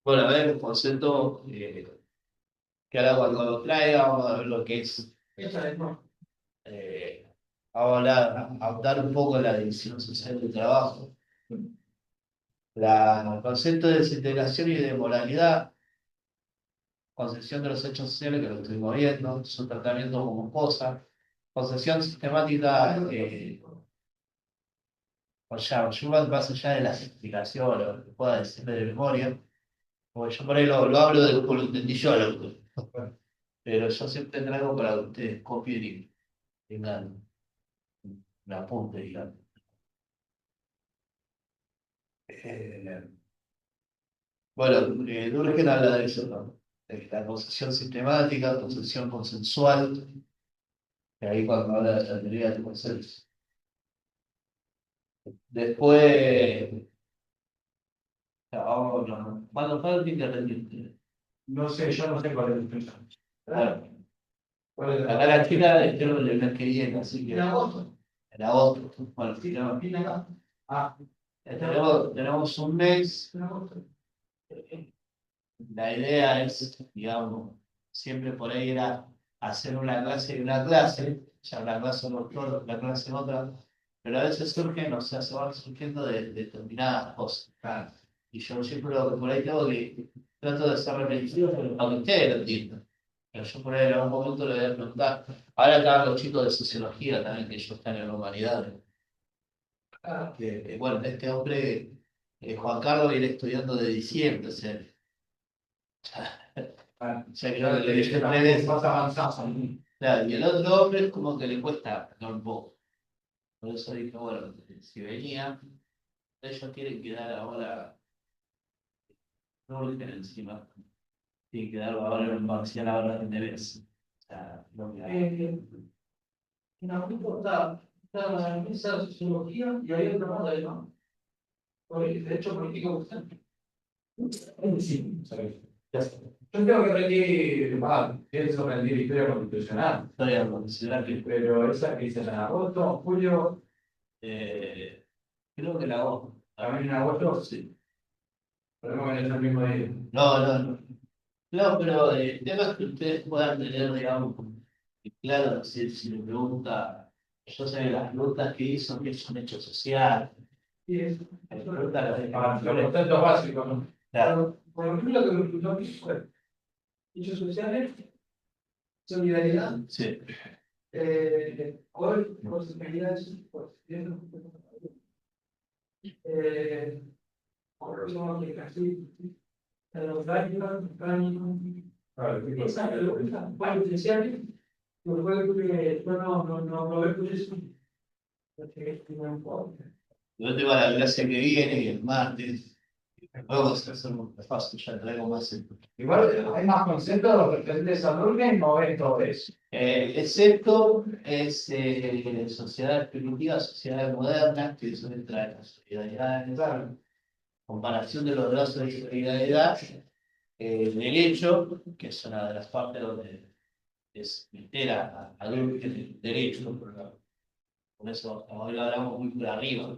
[SPEAKER 1] Bueno, a ver, el concepto que ahora cuando lo traiga, vamos a ver lo que es.
[SPEAKER 3] Esa es, no.
[SPEAKER 1] Vamos a hablar, a hablar un poco de la división social del trabajo. El concepto de desintegración y de moralidad, concepción de los hechos sociales que lo estuvimos viendo, su tratamiento como cosa, Concepción sistemática, o sea, yo más allá de las explicaciones, lo que pueda decir de memoria, porque yo por ahí lo hablo de como lo entendí yo, pero yo siempre traigo para que ustedes copien y tengan un apunte, digamos. Bueno, Durkheim habla de eso, ¿no? De la concepción sistemática, concepción consensual, que ahí cuando habla de la teoría del consenso. Después, cuando fue el fin de rendir.
[SPEAKER 7] No sé, yo no sé cuál es el tema.
[SPEAKER 1] Claro,
[SPEAKER 7] ¿Cuál es
[SPEAKER 1] acá la China creo que el mes que viene, así que
[SPEAKER 3] En agosto.
[SPEAKER 1] en agosto, bueno,
[SPEAKER 3] Viene acá. Ah,
[SPEAKER 1] tenemos un mes.
[SPEAKER 3] en agosto.
[SPEAKER 1] La idea es, digamos, siempre por ahí era hacer una clase y una clase, ya una clase en otro, la clase en otra, pero a veces surgen, o sea, se van surgiendo de determinadas cosas.
[SPEAKER 7] Claro.
[SPEAKER 1] Y yo siempre lo que por ahí tengo que trato de ser repetitivo, aunque ustedes lo entiendan. Pero yo por ahí en algún momento le voy a preguntar. Ahora estaban los chicos de sociología también, que ellos están en humanidades. Bueno, este hombre, Juan Carlos, viene estudiando de diciembre, o sea, ya creo que le dije ustedes.
[SPEAKER 7] Más avanzado.
[SPEAKER 1] Claro, y el otro hombre es como que le cuesta un poco. Por eso dije, bueno, si venía, ellos quieren quedar ahora, no lo dejen encima, tienen que dar ahora en un parcial ahora en vez. O sea, no me
[SPEAKER 3] En agosto está en esa sociología y hay otra más, ¿no? De hecho, político usted.
[SPEAKER 7] Sí, yo creo que aprendí, pienso aprender historia constitucional,
[SPEAKER 1] estoy a considerar que
[SPEAKER 7] pero esa que dice en agosto, julio,
[SPEAKER 1] creo que la hago.
[SPEAKER 7] también en agosto,
[SPEAKER 1] Sí.
[SPEAKER 7] pero no es el mismo día.
[SPEAKER 1] No, no, pero el tema es que ustedes puedan tener, digamos, claro, si me pregunta, yo sé que las preguntas que hizo que es un hecho social,
[SPEAKER 3] Y es,
[SPEAKER 1] me pregunta las
[SPEAKER 7] Los conceptos básicos, ¿no?
[SPEAKER 1] claro,
[SPEAKER 3] por ejemplo, lo que fue hechos sociales, solidaridad,
[SPEAKER 1] sí,
[SPEAKER 3] gol, posibilidades, corrupción, aplicación, los daños, potenciales, lo que yo no veo por eso.
[SPEAKER 1] yo tengo la clase que viene y el martes, vamos a hacer un fácil, ya traigo más.
[SPEAKER 7] Igual hay más conceptos referentes a Durkheim o es todo eso.
[SPEAKER 1] Excepto es sociedades primitivas, sociedades modernas, que eso entra en las solidaridades,
[SPEAKER 7] Claro.
[SPEAKER 1] comparación de los brazos de solidaridad, derecho, que es una de las partes donde es meter a el derecho, por eso hoy lo hablamos muy por arriba.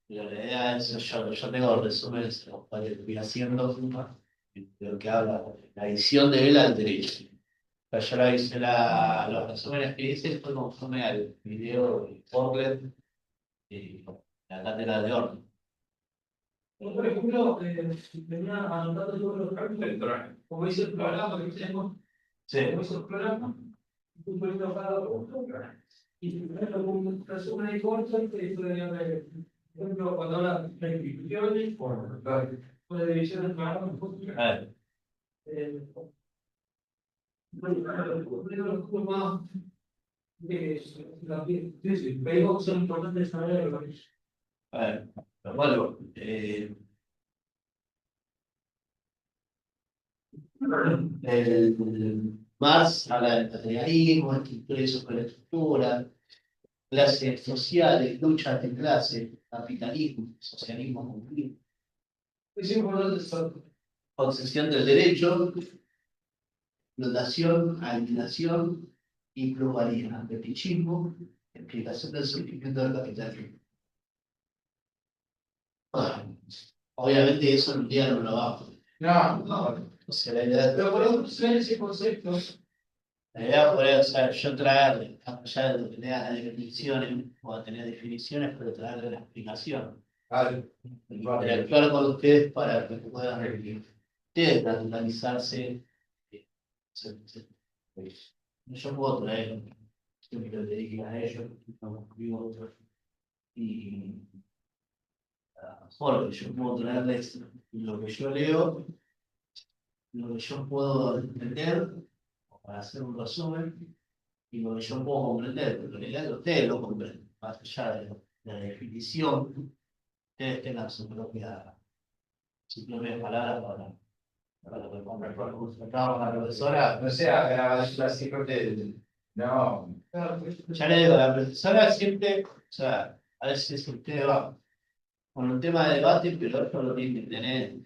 [SPEAKER 1] Pero la idea es, yo tengo resúmenes en los cuales voy haciendo de lo que habla la visión de él al derecho. Pero yo la hice los resúmenes que hice fue conforme al video de Portlet y la cátedra de orden.
[SPEAKER 3] Por ejemplo, venía anotando todos los cálculos, como dice el programa que tenemos,
[SPEAKER 1] Sí.
[SPEAKER 3] como dice el programa, estoy poniendo cada punto, y primero un resumen de corto, que podría ver, por ejemplo, cuando habla de instituciones, o de divisiones de programas, más pero son importantes saber
[SPEAKER 1] Bueno, el Marx habla del materialismo, estructura y superestructura, clases sociales, luchas de clase, capitalismo, socialismo cumplido,
[SPEAKER 3] es importante saber.
[SPEAKER 1] concesión del derecho, explotación, alienación y pluralidad, fetichismo, explicación del surgimiento del capitalismo. Obviamente eso en un día no lo vamos.
[SPEAKER 7] No.
[SPEAKER 1] O sea, la idea
[SPEAKER 3] Pero podemos ver ese concepto.
[SPEAKER 1] La idea poder, o sea, yo traerle, ya de tener las definiciones, o tener definiciones, pero traerle la explicación. Interactuar con ustedes para que puedan ustedes naturalizarse. Yo puedo traer siempre lo dediquen a ellos, estamos vivos. Y a lo mejor lo que yo puedo traerles, lo que yo leo, lo que yo puedo entender, para hacer un resumen, y lo que yo puedo comprender, porque en realidad ustedes lo comprenden, más allá de la definición, ustedes tengan su propia palabra para lo que comentaba la profesora.
[SPEAKER 7] No sé, así corte. No.
[SPEAKER 1] Ya le digo, la profesora siempre, o sea, a veces usted va con un tema de debate, pero esto lo tiene que tener.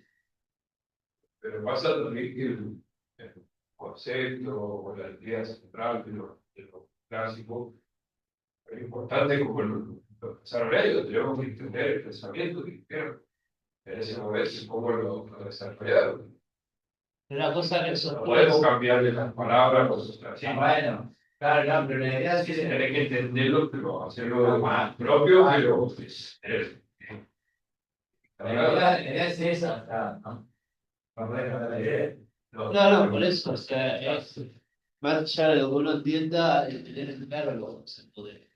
[SPEAKER 5] Pero pasa también que el concepto o la idea central de lo clásico es importante como lo desarrollados, tenemos que entender el pensamiento que hicieron en ese momento, cómo lo desarrollaron.
[SPEAKER 1] Una cosa que
[SPEAKER 5] No
[SPEAKER 1] eso
[SPEAKER 5] podemos cambiarle las palabras, cosas así.
[SPEAKER 7] Bueno, claro, no, pero la idea es que
[SPEAKER 5] Tener que entenderlo, pero hacerlo más propio, pero
[SPEAKER 7] la idea es esa, ¿no? Para poder cambiar la idea.
[SPEAKER 1] no, por eso, o sea, es más allá de lo que uno entienda, el tener claro los conceptos de.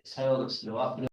[SPEAKER 1] Es algo que se lo va a